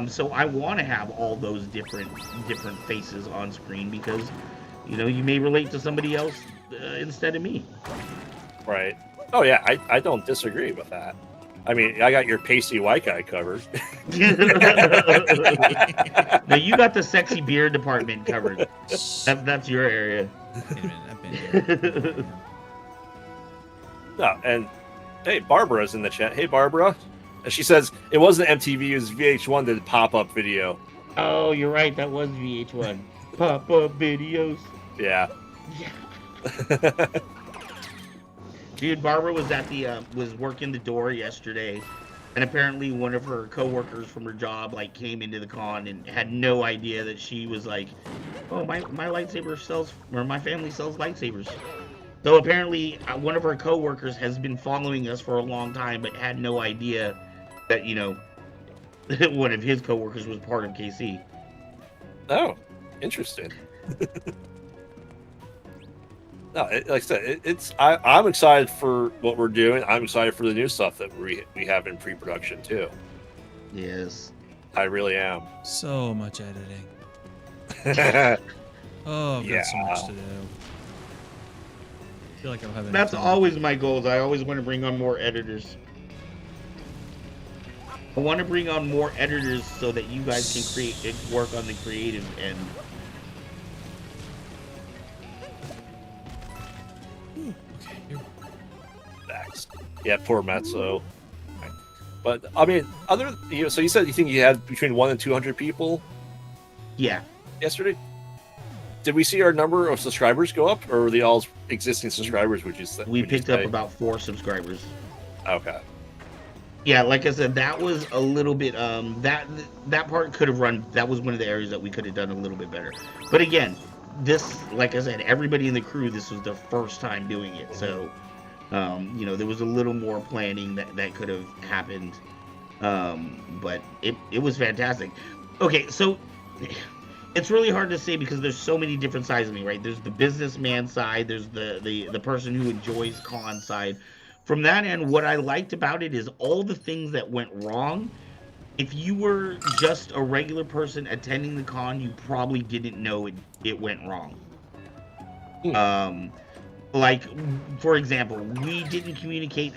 So I want to have all those different faces on screen, because you may relate to somebody else instead of me. Right. Oh yeah, I don't disagree with that. I mean, I got your pasty white guy covered. No, you got the sexy beard department covered. That's your area. Wait a minute, I've been here. No, and hey, Barbara's in the chat. Hey, Barbara. And she says it wasn't MTV, it was VH1 that did pop-up video. Oh, you're right. That was VH1. Pop-up videos. Yeah. Dude, Barbara was at was working the door yesterday, and apparently one of her coworkers from her job came into the con and had no idea that she was like, oh, my lightsaber sells, or my family sells lightsabers. So apparently one of her coworkers has been following us for a long time, but had no idea that one of his coworkers was part of KC. Oh, interesting. No, like I said, I'm excited for what we're doing. I'm excited for the new stuff that we have in pre-production too. Yes. I really am. So much editing. Oh, I've got so much to do. I feel like I don't have any That's time. always my goals. I always want to bring on more editors. I want to bring on more editors so that you guys can create and work on the creative end. Okay, here. Facts. Yeah, poor Matzo. But I mean, so you said you think you had between 100 and 200 people Yeah. yesterday. Did we see our number of subscribers go up, or were they all existing subscribers? Would you say We picked up about 4 subscribers. Okay. Yeah, like I said, that was a little bit that part could have run. That was one of the areas that we could have done a little bit better. But again, this, like I said, everybody in the crew, this was their first time doing it, so there was a little more planning that could have happened. But it was fantastic. Okay, so it's really hard to say because there's so many different sides of me, right? There's the businessman side, there's the person who enjoys con side. From that end, what I liked about it is all the things that went wrong. If you were just a regular person attending the con, you probably didn't know it went wrong. Like, for example, we didn't communicate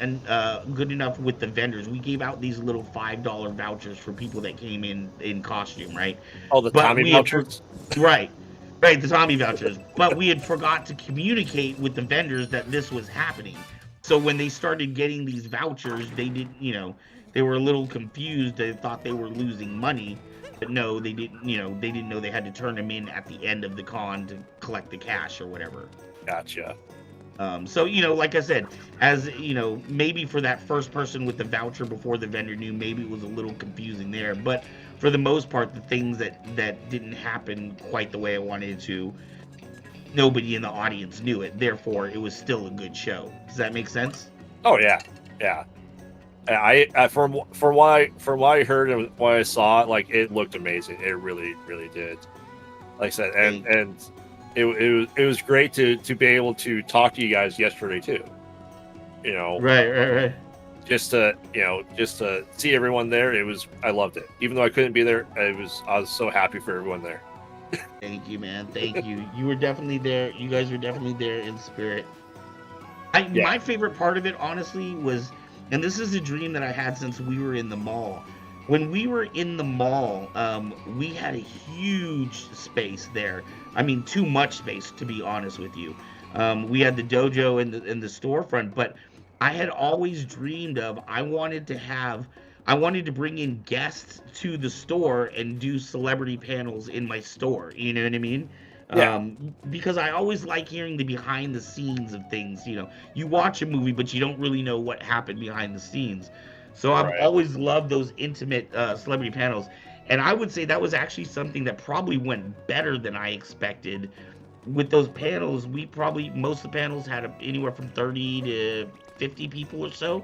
good enough with the vendors. We gave out these little $5 vouchers for people that came in costume, right? Oh, the But Tommy we had vouchers. right, right, the Tommy vouchers. But we had forgot to communicate with the vendors that this was happening. So when they started getting these vouchers, they didn't, they were a little confused. They thought they were losing money, but no, they didn't. They didn't know they had to turn them in at the end of the con to collect the cash or whatever. Gotcha. So, like I said, as maybe for that first person with the voucher before the vendor knew, maybe it was a little confusing there. But for the most part, the things that didn't happen quite the way I wanted it to, nobody in the audience knew it. Therefore, it was still a good show. Does that make sense? Oh yeah, yeah. I from what I heard and what I saw, like it looked amazing. It really, really did. Like I said, and it was great to be able to talk to you guys yesterday too. Right. Just to see everyone there. I loved it. Even though I couldn't be there, I was so happy for everyone there. Thank you, man. Thank you. You were definitely there. You guys were definitely there in spirit. My favorite part of it, honestly, was, and this is a dream that I had since we were in the mall. When we were in the mall, we had a huge space there. I mean, too much space, to be honest with you. We had the dojo and the storefront, but I had always dreamed of, I wanted to bring in guests to the store and do celebrity panels in my store. You know what I mean? Yeah. Because I always like hearing the behind the scenes of things. You watch a movie, but you don't really know what happened behind the scenes. So I've always loved those intimate celebrity panels. And I would say that was actually something that probably went better than I expected. With those panels, most of the panels had anywhere from 30 to 50 people or so.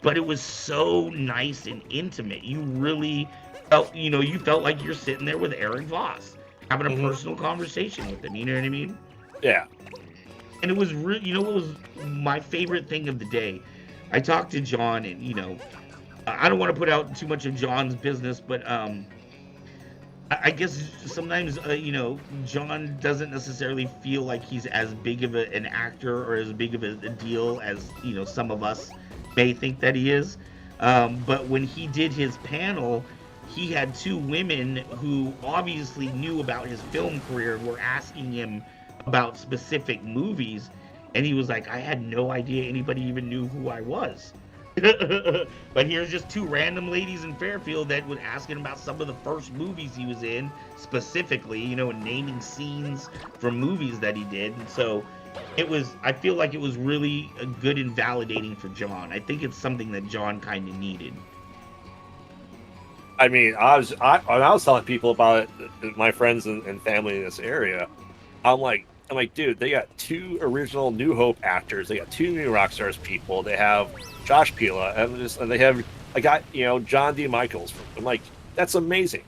But it was so nice and intimate. You really felt, you felt like you're sitting there with Eric Voss, having a personal conversation with him. You know what I mean? Yeah. And it was really, what was my favorite thing of the day? I talked to John, and I don't want to put out too much of John's business, but I guess sometimes John doesn't necessarily feel like he's as big of an actor or as big of a deal as some of us may think that he is. But when he did his panel, he had two women who obviously knew about his film career and were asking him about specific movies, and he was like, I had no idea anybody even knew who I was. But here's just two random ladies in Fairfield that would ask him about some of the first movies he was in, specifically, and naming scenes from movies that he did. And so I feel like it was really good and validating for John. I think it's something that John kind of needed. I mean, when I was telling people about it, my friends and family in this area, I'm like, dude, they got two original New Hope actors. They got two new Rockstars people. They have Josh Pila, and they have a guy, John D. Michaels. I'm like, that's amazing.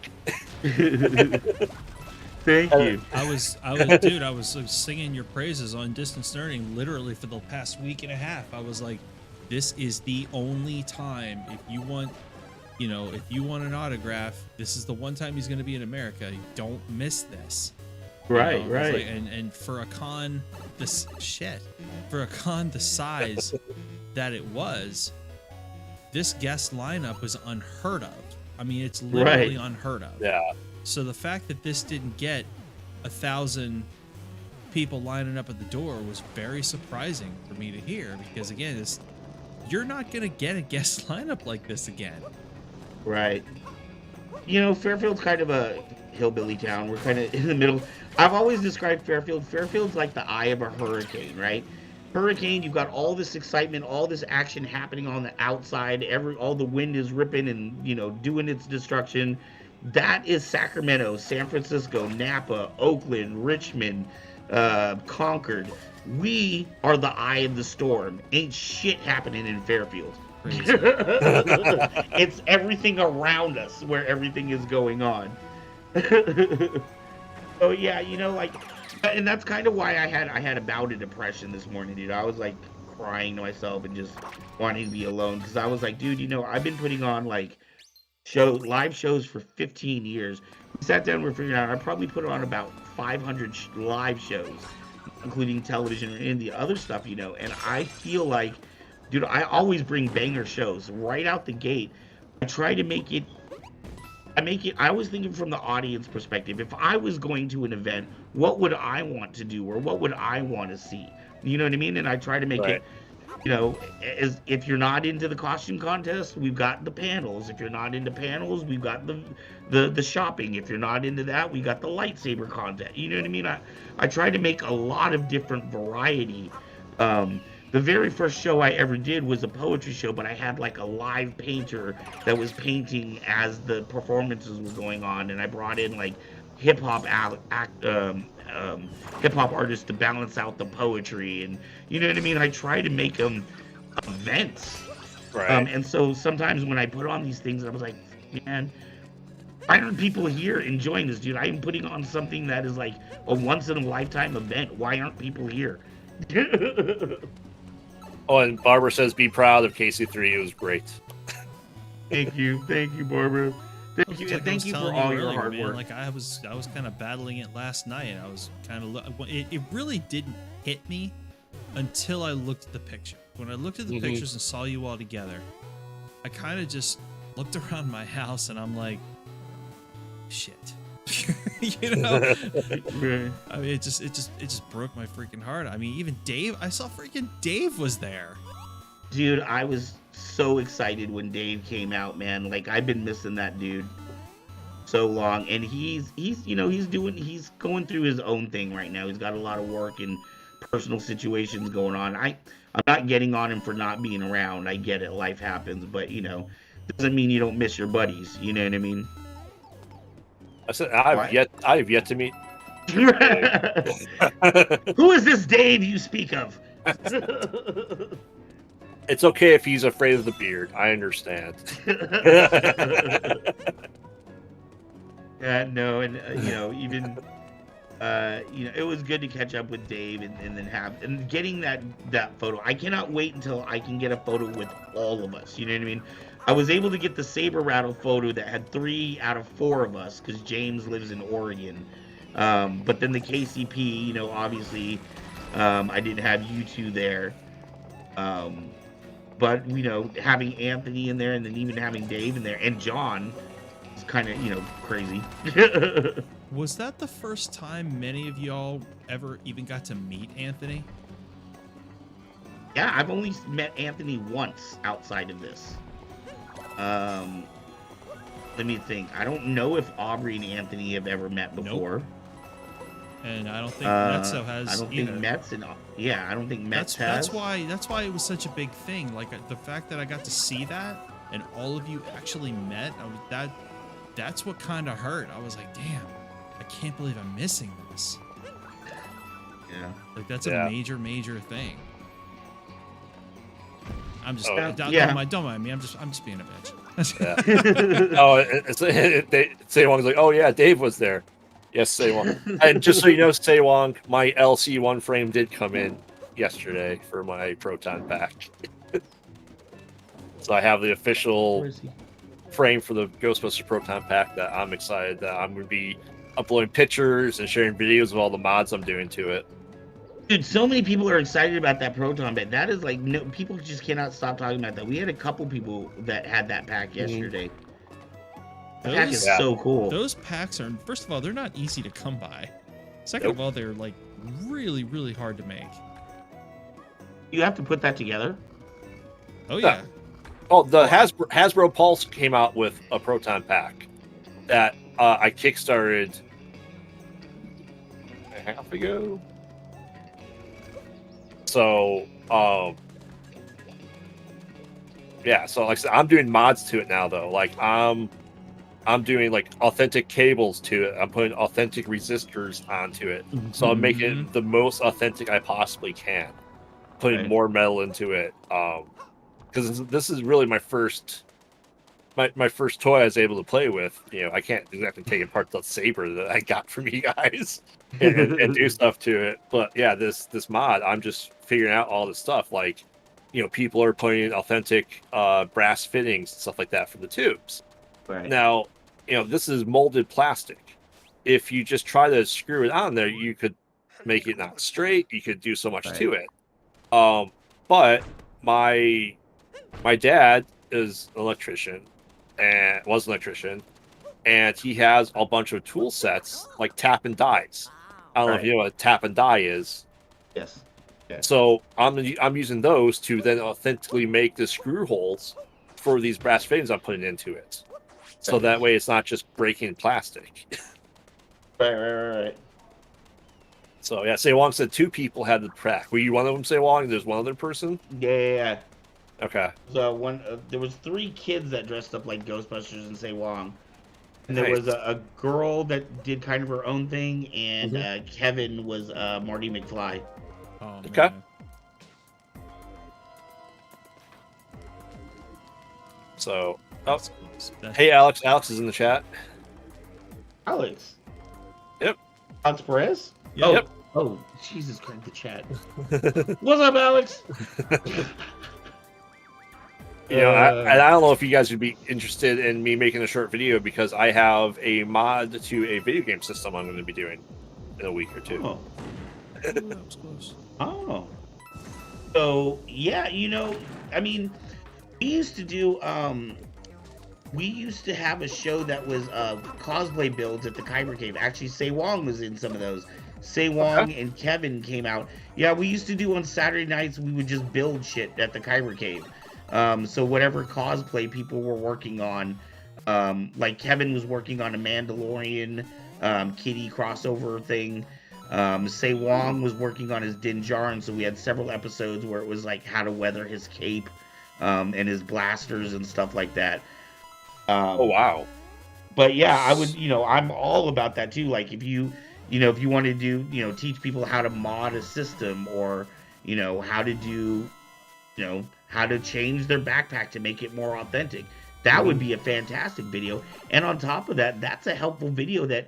Thank you. I was singing your praises on Distance Learning literally for the past week and a half. I was like, this is the only time, if you want an autograph, this is the one time he's going to be in America. Don't miss this. Right. Like, and for a con the size that it was, this guest lineup was unheard of. I mean, it's literally unheard of. Yeah. So the fact that this didn't get 1,000 people lining up at the door was very surprising for me to hear, because again, you're not going to get a guest lineup like this again. Right. Fairfield's kind of a hillbilly town. We're kind of in the middle. I've always described Fairfield. Fairfield's like the eye of a hurricane, right? Hurricane, you've got all this excitement, all this action happening on the outside. All the wind is ripping and, doing its destruction. That is Sacramento, San Francisco, Napa, Oakland, Richmond, Concord. We are the eye of the storm. Ain't shit happening in Fairfield. It's everything around us where everything is going on. So yeah, and that's kind of why I had a bout of depression this morning, dude. I was like crying to myself and just wanting to be alone, because I was like, dude, I've been putting on like live shows for 15 years. We sat down, we're figuring out I probably put on about 500 live shows. including television and the other stuff, and I feel like, dude, I always bring banger shows right out the gate. I try to make it, I always think from the audience perspective. If I was going to an event, what would I want to do or what would I want to see? You know what I mean? And I try to make it, as if you're not into the costume contest, we've got the panels. If you're not into panels, we've got the shopping. If you're not into that, we got the lightsaber contest. You know what I mean? I try to make a lot of different variety. The very first show I ever did was a poetry show, but I had like a live painter that was painting as the performances were going on, and I brought in like hip hop artists to balance out the poetry, and you know what I mean. I try to make them events, Right. and so sometimes when I put on these things, I was like, man, why aren't people here enjoying this, dude? I am putting on something that is like a once in a lifetime event. Why aren't people here? Oh, and Barbara says, "Be proud of KC3. It was great." Thank you, Barbara. Thank you, Like and I thank was you for telling all your earlier, hard man, work. Like I was kind of battling it last night. I was kind of it really didn't hit me until I looked at the picture. When I looked at the pictures and saw you all together, I kind of just looked around my house and I'm like, shit. You know? Right. I mean, it just broke my freaking heart. I mean, even Dave, I saw freaking Dave was there. Dude, I was so excited when Dave came out, man. Like I've been missing that dude so long, and he's going through his own thing right now. He's got a lot of work and personal situations going on. I'm not getting on him for not being around. I get it, life happens, but doesn't mean you don't miss your buddies. You know what I mean? I said, I've yet to meet. Who is this Dave you speak of? It's okay if he's afraid of the beard. I understand. Yeah, no, and even it was good to catch up with Dave and then getting that photo. I cannot wait until I can get a photo with all of us. You know what I mean? I was able to get the Saber Rattle photo that had 3 out of 4 of us because James lives in Oregon. But then the KCP, obviously, I didn't have you two there. But having Anthony in there and then even having Dave in there and John is kind of crazy. Was that the first time many of y'all ever even got to meet Anthony? Yeah, I've only met Anthony once outside of this. Let me think. I don't know if Aubrey and Anthony have ever met before. Nope. And I don't think Metso has. I don't either. think Mets and I don't think Mets That's has. why it was such a big thing. Like the fact that I got to see that and all of you actually met. That's what kind of hurt. I was like, damn, I can't believe I'm missing this. Yeah. Like that's a major thing. I'm just yeah. don't mind me. I'm just being a bitch. Yeah. Oh, Saewong's like, oh yeah, Dave was there. Yes, Saewong. And just so you know, Saewong, my LC1 frame did come in yesterday for my Proton pack. So I have the official frame for the Ghostbusters Proton pack that I'm excited that I'm going to be uploading pictures and sharing videos of all the mods I'm doing to it. Dude, so many people are excited about that Proton pack. That is like, no, people just cannot stop talking about that. We had a couple people that had that pack yesterday. The pack is so cool. Those packs are, first of all, they're not easy to come by. Second of all, they're like really, really hard to make. You have to put that together? Oh, yeah. Oh, the Hasbro Pulse came out with a Proton pack that I kickstarted a half ago. So, yeah. So, like I said, I'm doing mods to it now, though. Like, I'm doing like authentic cables to it. I'm putting authentic resistors onto it. So I'm making it the most authentic I possibly can. Putting more metal into it. Because this is really my first toy I was able to play with. I can't exactly take apart the saber that I got from you guys and do stuff to it. But yeah, this mod, I'm just figuring out all this stuff. Like, people are putting in authentic brass fittings and stuff like that for the tubes. Right. Now, this is molded plastic. If you just try to screw it on there, you could make it not straight. You could do so much Right. to it. But my dad is an electrician and was an electrician, and he has a bunch of tool sets like tap and dies. I don't know if you know what a tap and die is. Yes. So I'm using those to then authentically make the screw holes for these brass fittings I'm putting into it. So that way it's not just breaking plastic. Right. So yeah, Say Wong said 2 people had the crack. Were you one of them, Say Wong? There's one other person? Yeah. Okay. So there was 3 kids that dressed up like Ghostbusters and Say Wong. And there was a girl that did kind of her own thing, and Kevin was Marty McFly. Oh, Okay. man. So, That's close. hey Alex. Alex is in the chat. Alex. Yep. Alex Perez? Yep. Oh, Jesus Christ, the chat. What's up, Alex? You know, I don't know if you guys would be interested in me making a short video because I have a mod to a video game system I'm going to be doing in a week or 2. Oh. Ooh, that was close. Oh. So, yeah, I mean, we used to have a show that was cosplay builds at the Kyber Cave. Actually, Say Wong was in some of those. Say Wong and Kevin came out. Yeah, we used to do on Saturday nights, we would just build shit at the Kyber Cave. So whatever cosplay people were working on, like Kevin was working on a Mandalorian Kitty crossover thing. Say Wong was working on his Din Djarin, so we had several episodes where it was like how to weather his cape and his blasters and stuff like that. Oh wow! But yeah, I would, I'm all about that too. Like if you want to do, teach people how to mod a system, or how to do, how to change their backpack to make it more authentic. That would be a fantastic video. And on top of that, that's a helpful video that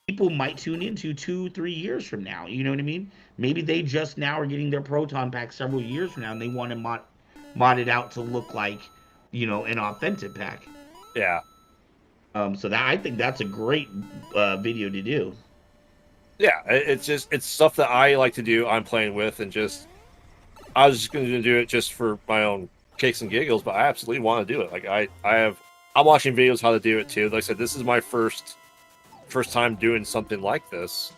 people might tune into 2-3 years from now. You know what I mean? Maybe they just now are getting their Proton pack several years from now, and they want to mod it out to look like, an authentic pack. Yeah. So I think that's a great video to do. Yeah, it's stuff that I like to do. I'm playing with, and I was just going to do it just for my own kicks and giggles, but I absolutely want to do it. Like I'm watching videos how to do it too. Like I said, this is my first time doing something like this,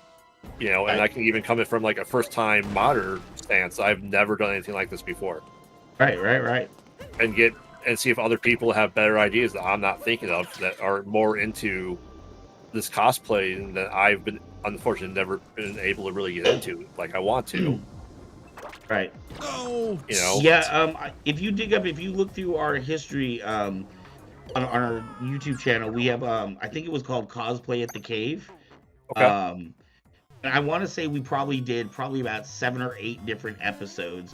and I can even come in from like a first time modder stance. I've never done anything like this before. Right. And see if other people have better ideas that I'm not thinking of that are more into this cosplay that I've been unfortunately never been able to really get into like I want to. Right. Oh. Yeah. If you look through our history on our YouTube channel, we have I think it was called Cosplay at the Cave. Okay. And I want to say we did about 7 or 8 different episodes.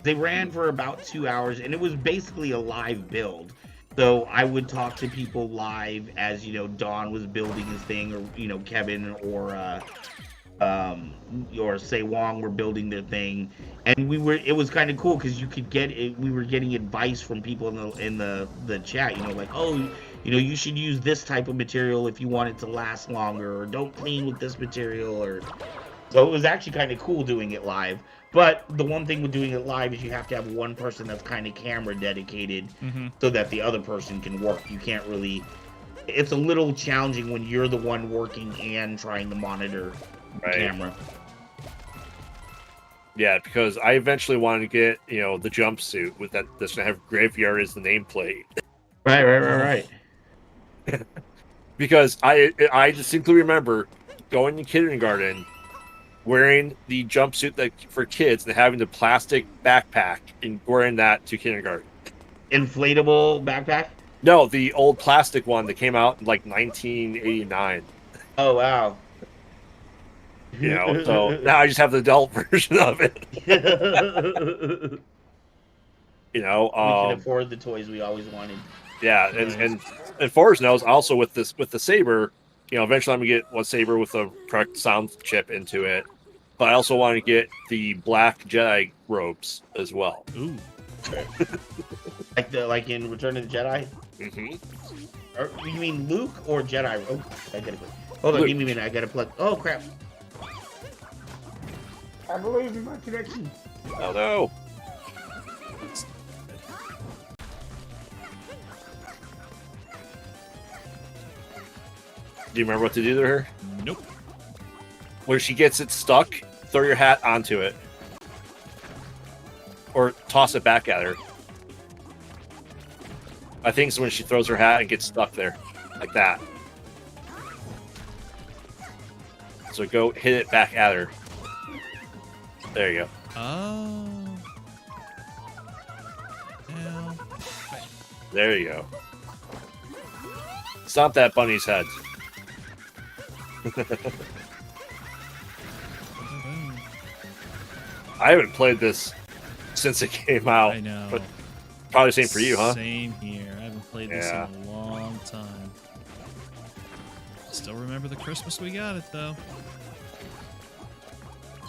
They ran for about 2 hours, and it was basically a live build. So I would talk to people live as Don was building his thing, or Kevin or Say Wong were building their thing, and it was kind of cool because you could we were getting advice from people in the chat, like, oh, you should use this type of material if you want it to last longer, or don't clean with this material, so it was actually kind of cool doing it live. But the one thing with doing it live is you have to have one person that's kind of camera dedicated, so that the other person can work. You can't really. It's a little challenging when you're the one working and trying to monitor the camera. Yeah, because I eventually wanted to get the jumpsuit with that's gonna have Graveyard as the nameplate. Right. Because I distinctly remember going to kindergarten, wearing the jumpsuit for kids and having the plastic backpack and wearing that to kindergarten. Inflatable backpack? No, the old plastic one that came out in like 1989. Oh wow. So now I just have the adult version of it. We can afford the toys we always wanted. Yeah, and Fourzze knows also with the saber, eventually I'm gonna get one saber with a correct sound chip into it. But I also want to get the black Jedi robes as well. Ooh. like in Return of the Jedi? Mm-hmm. Or, you mean Luke or Jedi? Oh, I gotta plug. Hold on, give me a minute. I gotta plug. Oh crap! I believe in my connection. Oh no! Do you remember what to do to her? Nope. When she gets it stuck, throw your hat onto it. Or toss it back at her. I think it's when she throws her hat and gets stuck there. Like that. So go hit it back at her. There you go. Oh. Yeah. There you go. Stomp that bunny's head. I haven't played this since it came out. I know. But probably the same for you, huh? Same here. I haven't played this in a long time. Still remember the Christmas we got it though.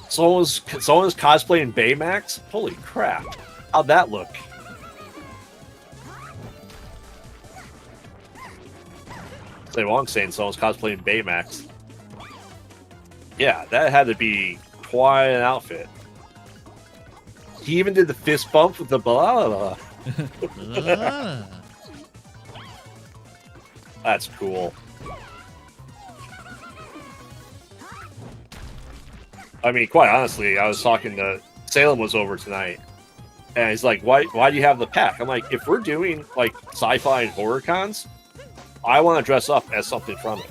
Someone's cosplaying Baymax? Holy crap. How'd that look? Say well, I'm saying someone's cosplaying Baymax. Yeah, that had to be quite an outfit. He even did the fist bump with the blah blah blah. That's cool. I mean, quite honestly, I was talking to Salem was over tonight, and he's like, "Why do you have the pack?" I'm like, "If we're doing like sci-fi and horror cons, I want to dress up as something from it."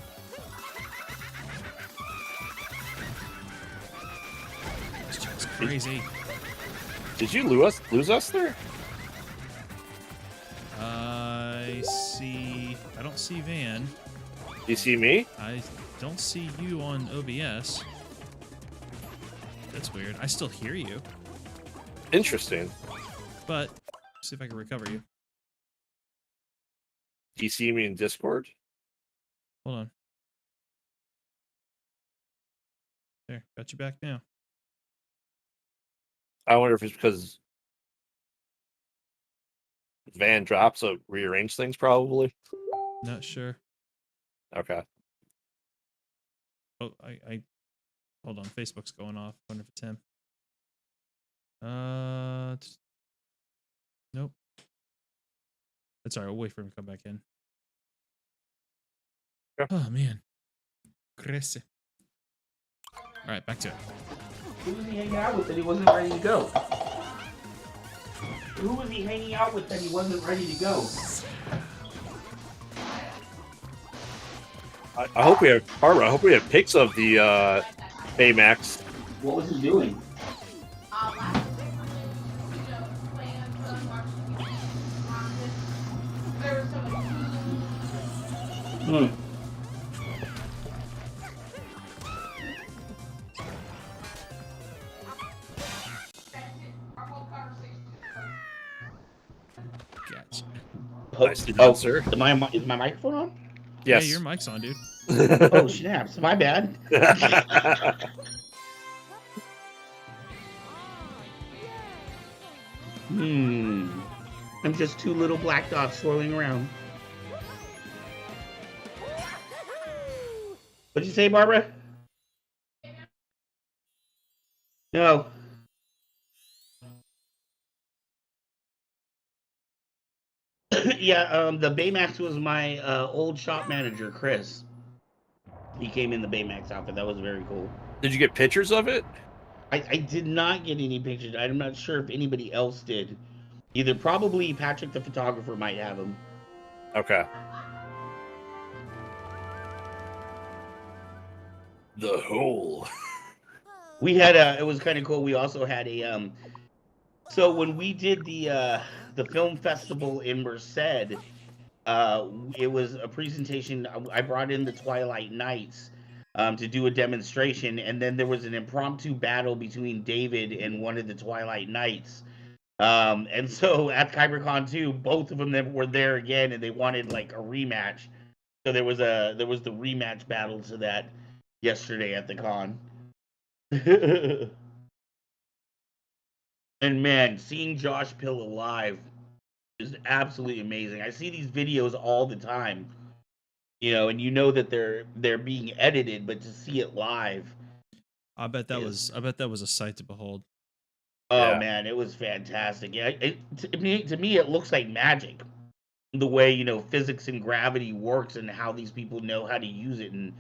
It's just crazy. Did you lose us there? I don't see Van. You see me? I don't see you on OBS. That's weird. I still hear you. Interesting. But see if I can recover you. Do you see me in Discord? Hold on. There, got you back now. I wonder if it's because Van drops, so rearrange things probably. Not sure. Okay. Oh, I hold on. Facebook's going off. Wonder if it's him. Nope. That's all right. We'll wait for him to come back in. Yeah. Oh man. Crazy. All right, back to it. Who was he hanging out with that he wasn't ready to go? Who was he hanging out with that he wasn't ready to go? I hope we have Barbara. I hope we have pics of the Baymax. What was he doing? Hmm. Gotcha. Nicely done, sir. Is my microphone on? Yes. Yeah, your mic's on, dude. Oh, snaps. My bad. I'm just two little black dots swirling around. What'd you say, Barbara? No. Yeah, the Baymax was my old shop manager, Chris. He came in the Baymax outfit. That was very cool. Did you get pictures of it? I did not get any pictures. I'm not sure if anybody else did. Either probably Patrick the photographer might have them. Okay. The hole. We had it was kind of cool. We also had a so when we did the film festival in Merced, it was a presentation. I brought in the Twilight Knights to do a demonstration, and then there was an impromptu battle between David and one of the Twilight Knights. And so at KyberCon 2, both of them were there again, and they wanted like a rematch. So there was the rematch battle to that yesterday at the con. And man, seeing Josh Pill alive is absolutely amazing. I see these videos all the time, you know, and you know that they're being edited, but to see it live I bet that is. was a sight to behold. Oh Yeah. man, it was fantastic. Yeah, to me, it looks like magic. The way physics and gravity works, and how these people know how to use it, and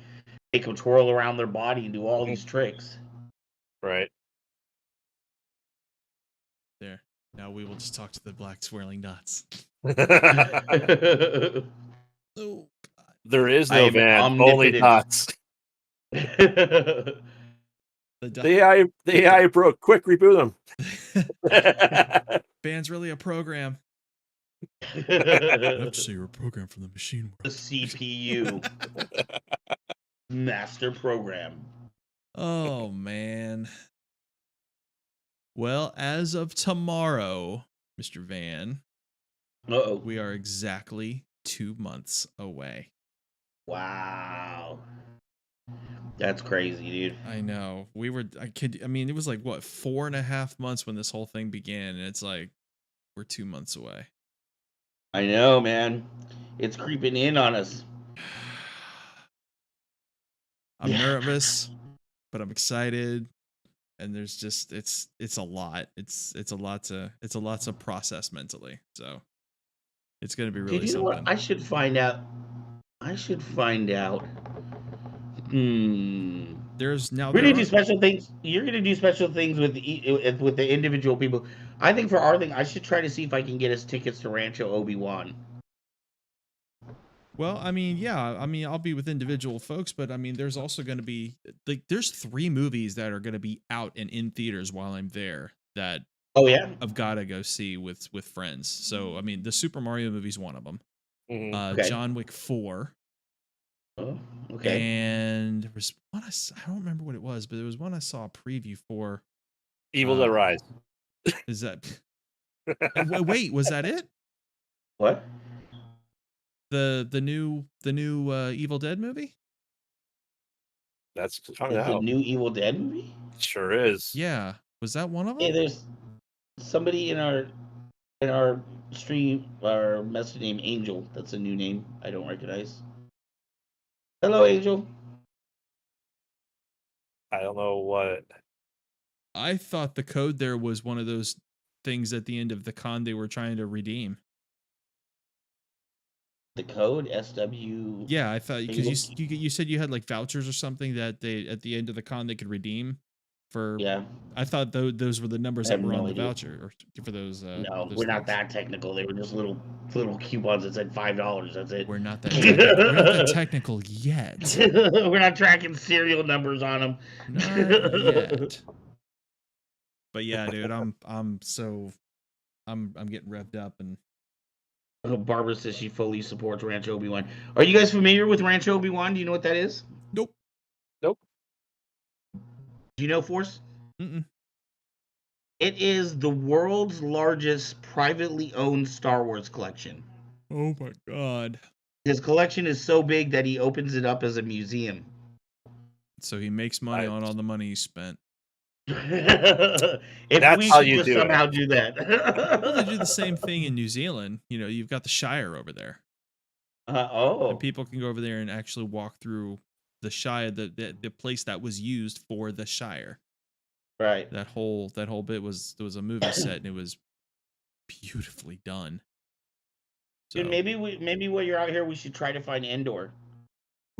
they can twirl around their body and do all Mhm. these tricks. Right. There. Now we will just talk to the black swirling dots. Oh, There is I no am van, only omnipotent. dots. the dot. The AI broke. Quick, reboot them. Band's really a program. I have to say you're a program from the machine The world. CPU master program. Oh man. Well, as of tomorrow, Mr. Van, Uh-oh. we are exactly 2 months away. Wow. That's crazy, dude. I know. I mean, it was like what, 4.5 months when this whole thing began, and it's like we're 2 months away. I know, man. It's creeping in on us. I'm Yeah. nervous, but I'm excited. And there's just it's a lot. It's a lot to process mentally. So it's gonna be really Dude, you know something. what? I should find out. There's now We're there gonna do are special things. You're gonna do special things with the individual people. I think for our thing, I should try to see if I can get us tickets to Rancho Obi-Wan. well, I mean, yeah, I mean, I'll be with individual folks, but I mean, there's also going to be like there's 3 movies that are going to be out and in theaters while I'm there that Oh yeah. I've got to go see with friends. So I mean, the Super Mario movie's one of them. Mhm. Okay. John Wick 4. Oh, okay. And there was one I don't remember what it was, but there was one I saw a preview for. Evil Dead Rise. Is that wait, was that it? What? The new Evil Dead movie? That's coming Is the out. new Evil Dead movie? Sure is. Yeah, was that one of Hey, them? there's somebody in our stream, our message name Angel. That's a new name I don't recognize. Hello, Angel. I don't know what. I thought the code there was one of those things at the end of the con they were trying to redeem. The code SW. Yeah, I thought because you said you had like vouchers or something that they at the end of the con they could redeem for. Yeah. I thought those were the numbers I that have were no on the idea. voucher or for those. No, those we're not things. that technical. They were just little coupons that said $5. That's it. We're not that technical. We're not that technical yet. We're not tracking serial numbers on them. Not yet. But yeah, dude, I'm getting revved up and Barbara says she fully supports Rancho Obi-Wan. Are you guys familiar with Rancho Obi-Wan? Do you know what that is? nope. Nope. Do you know, Force? Mm-mm. It is the world's largest privately owned Star Wars collection. Oh my god. His collection is so big that he opens it up as a museum. So he makes money on all the money he spent. If That's we how could you just do it. somehow do that. Well, they do the same thing in New Zealand. You know, you've got the Shire over there. And people can go over there and actually walk through the Shire, the place that was used for the Shire. Right. That whole bit was a movie set and it was beautifully done. So, Dude, maybe while you're out here, we should try to find Endor.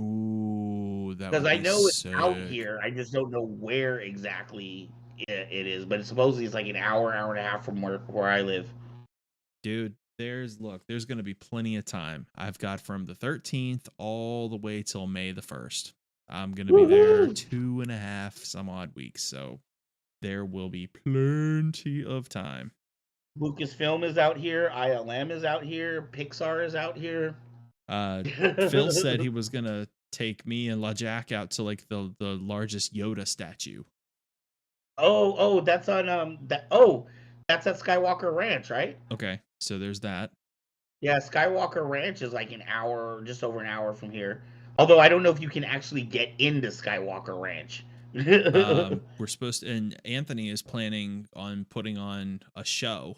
ooh, that Because would I be know it's sick. out here. I just don't know where exactly it is. But supposedly it's like an hour and a half from where I live. Dude, there's going to be plenty of time. I've got from the 13th all the way till May the 1st. I'm going to be there 2.5 some odd weeks. So there will be plenty of time. Lucasfilm is out here. ILM is out here. Pixar is out here. Phil said he was going to take me and LaJack out to like the largest Yoda statue. Oh, that's on that's at Skywalker Ranch, right? Okay, so there's that. Yeah, Skywalker Ranch is like an hour, just over an hour from here. Although I don't know if you can actually get into Skywalker Ranch. We're supposed to, and Anthony is planning on putting on a show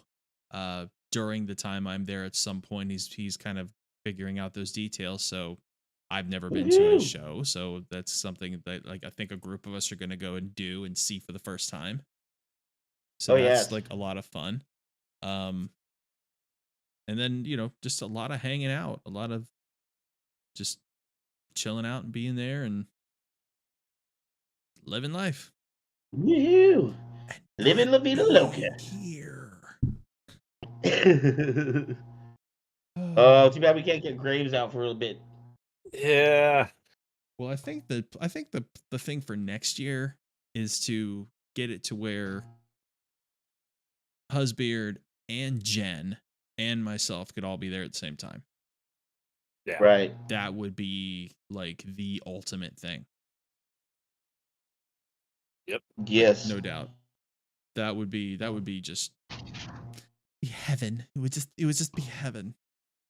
during the time I'm there at some point. He's kind of figuring out those details. So I've never been to a show, so that's something that like I think a group of us are gonna go and do and see for the first time. So that's like a lot of fun. And then just a lot of hanging out, a lot of just chilling out and being there and living life. Woohoo! Living La Vida Loca. Here. Oh, too bad we can't get Graves out for a bit. Yeah. Well, I think the thing for next year is to get it to where Husbeard and Jen and myself could all be there at the same time. Yeah. Right. That would be like the ultimate thing. Yep. Yes. No doubt. That would be just be heaven. It would just be heaven.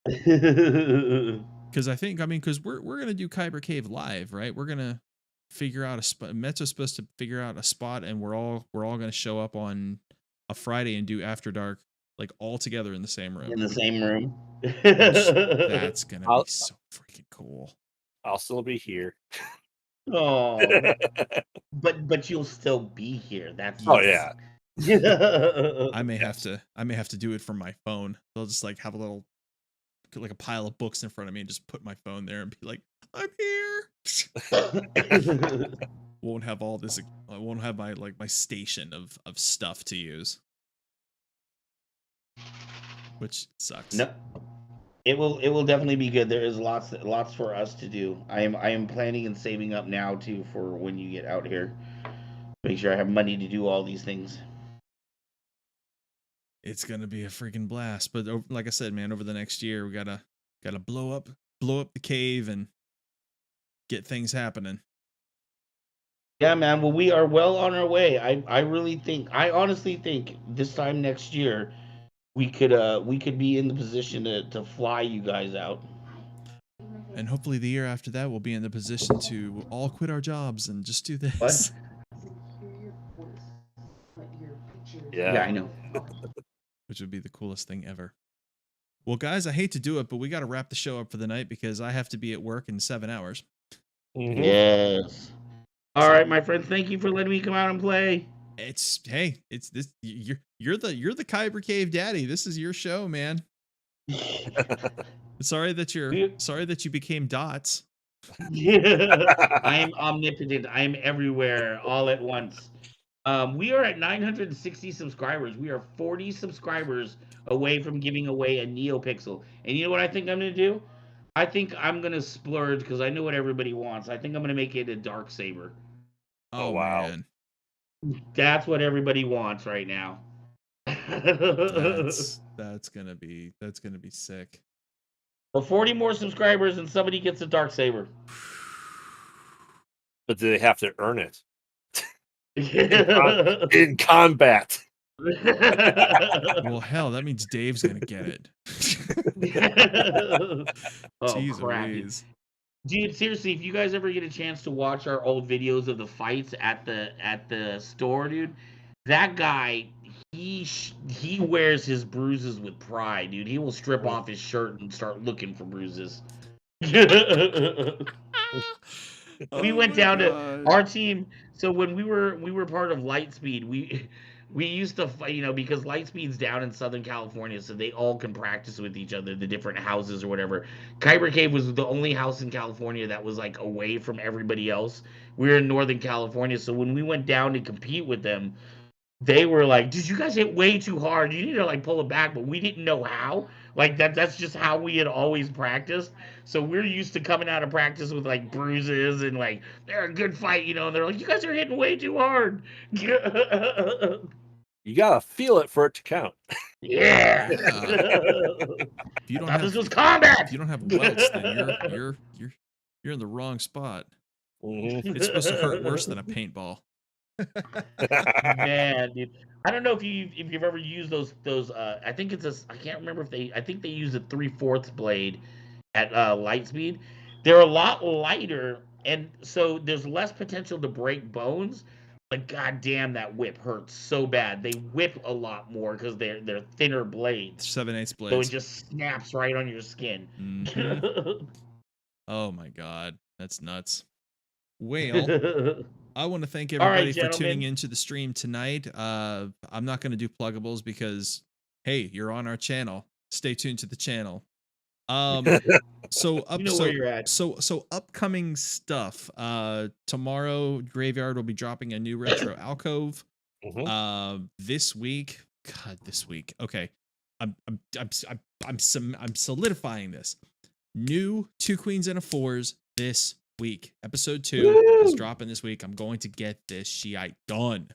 Because because we're gonna do Kyber Cave live, right? We're gonna figure out a spot. Metzo's supposed to figure out a spot, and we're all gonna show up on a Friday and do After Dark, like all together in the same room. In the same room. That's gonna be so freaking cool. I'll still be here. Oh, but you'll still be here. That's yeah. I may have to do it from my phone. They'll just like have a pile of books in front of me and just put my phone there and be like, I'm here. Won't have all this. I won't have my station of stuff to use, which sucks. No, it will definitely be good. There is lots for us to do. I am planning and saving up now too for when you get out here. Make sure I have money to do all these things. It's gonna be a freaking blast. But like I said, man, over the next year, we gotta blow up the cave and get things happening. Yeah, man. Well, we are well on our way. I honestly think this time next year we could be in the position to fly you guys out. And hopefully the year after that we'll be in the position to all quit our jobs and just do this. What? Yeah. Yeah, I know. Which would be the coolest thing ever. Well, guys, I hate to do it, but we got to wrap the show up for the night because I have to be at work in 7 hours. Mm-hmm. Yes. All right, my friends. Thank you for letting me come out and play. It's this. You're the Kyber Cave daddy. This is your show, man. Sorry that you became Dots. I am omnipotent. I am everywhere all at once. We are at 960 subscribers. We are 40 subscribers away from giving away a NeoPixel. And you know what I think I'm going to do? I think I'm going to splurge because I know what everybody wants. I think I'm going to make it a Darksaber. Oh, wow. Man. That's what everybody wants right now. That's gonna be sick. Well, 40 more subscribers and somebody gets a Darksaber. But do they have to earn it? In combat. Well, hell, that means Dave's gonna get it. Jeez Louise. Dude, seriously, if you guys ever get a chance to watch our old videos of the fights at the store, dude, that guy, he wears his bruises with pride, dude. He will strip off his shirt and start looking for bruises. We went down to our team. So when we were part of Lightspeed, we used to fight, because Lightspeed's down in Southern California, so they all can practice with each other, the different houses or whatever. Kyber Cave was the only house in California that was like away from everybody else. We were in Northern California, so when we went down to compete with them, they were like, "Dude, you guys hit way too hard. You need to like pull it back," but we didn't know how. Like that's just how we had always practiced. So we're used to coming out of practice with like bruises and like they're a good fight, and they're like, "You guys are hitting way too hard." You gotta feel it for it to count. Yeah. If you don't have, this was combat. If you don't have welts, then you're in the wrong spot. Mm-hmm. It's supposed to hurt worse than a paintball. Man, dude. I don't know if you've ever used those I think I can't remember I think they use a 3/4 blade at Lightspeed. They're a lot lighter, and so there's less potential to break bones. But goddamn, that whip hurts so bad. They whip a lot more because they're thinner blades. 7/8 blades. So it just snaps right on your skin. Mm-hmm. Oh my God, that's nuts. Well, I want to thank All right, everybody for tuning gentlemen. into the stream tonight. I'm not going to do pluggables because, hey, you're on our channel. Stay tuned to the channel. So You know where you're at. so upcoming stuff. Tomorrow Graveyard will be dropping a new retro alcove. This week, God, this week. Okay, I'm solidifying this. New Two Queens and a Fours this week. Episode 2 is Woo! dropping this week. I'm going to get this shite done.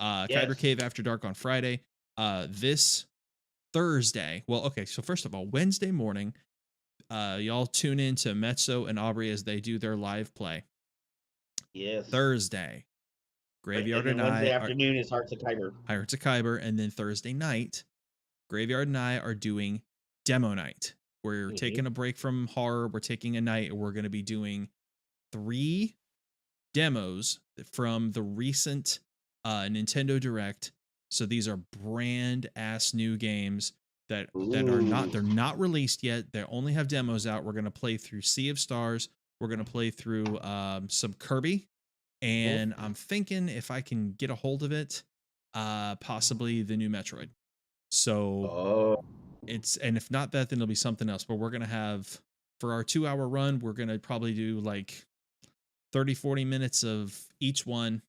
Yes. Kyber Cave After Dark on Friday. This Thursday. Well, okay, so first of all, Wednesday morning, y'all tune in to Mezzo and Aubrey as they do their live play. Yes. Thursday, Graveyard and and then Wednesday I afternoon is Hearts of Kyber. Hearts of Kyber, and then Thursday night, Graveyard and I are doing demo night. We're taking a break from horror. We're taking a night, and we're going to be doing 3 demos from the recent Nintendo Direct. So these are brand ass new games that are not released yet. They only have demos out. We're going to play through Sea of Stars. We're going to play through some Kirby, and I'm thinking if I can get a hold of it, possibly the new Metroid. So and if not that, then it'll be something else. But we're going to have, for our 2-hour run, we're going to probably do like 30-40 minutes of each one,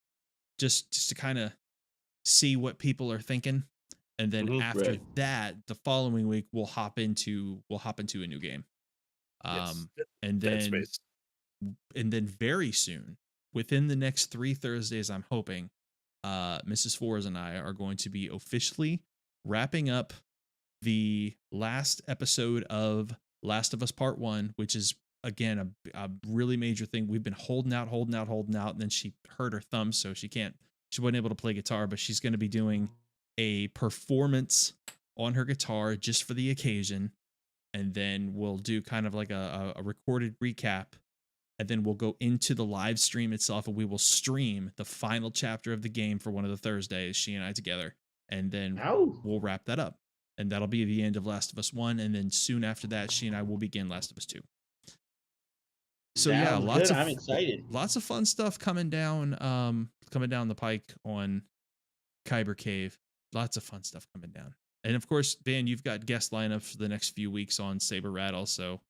just to kind of see what people are thinking. And then after that, the following week we'll hop into a new game. And then very soon, within the next 3 Thursdays, I'm hoping Mrs. Fourzze and I are going to be officially wrapping up the last episode of Last of Us Part 1, which is, again, a really major thing. We've been holding out, and then she hurt her thumb, so she wasn't able to play guitar, but she's going to be doing a performance on her guitar just for the occasion. And then we'll do kind of like a recorded recap, and then we'll go into the live stream itself, and we will stream the final chapter of the game for one of the Thursdays, she and I together, and then we'll wrap that up. And that'll be the end of Last of Us 1, and then soon after that, she and I will begin Last of Us 2. So yeah, I'm excited. Lots of fun stuff coming down the pike on Kyber Cave. Lots of fun stuff coming down. And of course, Dan, you've got guest lineups for the next few weeks on Saber Rattle, so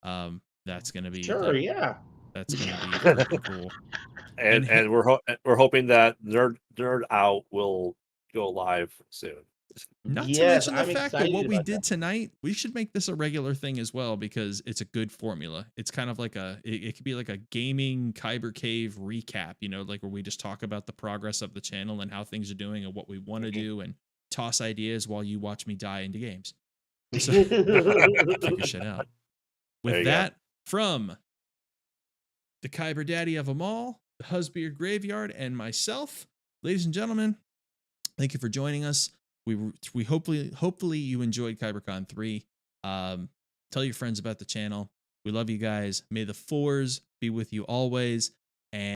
that's going to be that's going to be pretty cool. And we're hoping that Nerd Out will go live soon. Not to mention the fact that what we did tonight, we should make this a regular thing as well, because it's a good formula. It's kind of like it could be like a gaming Kyber Cave recap, like where we just talk about the progress of the channel and how things are doing and what we want to do, and toss ideas while you watch me die into games. So figure shit out. With that, from the Kyber Daddy of them all, the Husbeard Graveyard, and myself, ladies and gentlemen, thank you for joining us. We hopefully you enjoyed KyberCon 3. Tell your friends about the channel. We love you guys. May the Fourzze be with you always.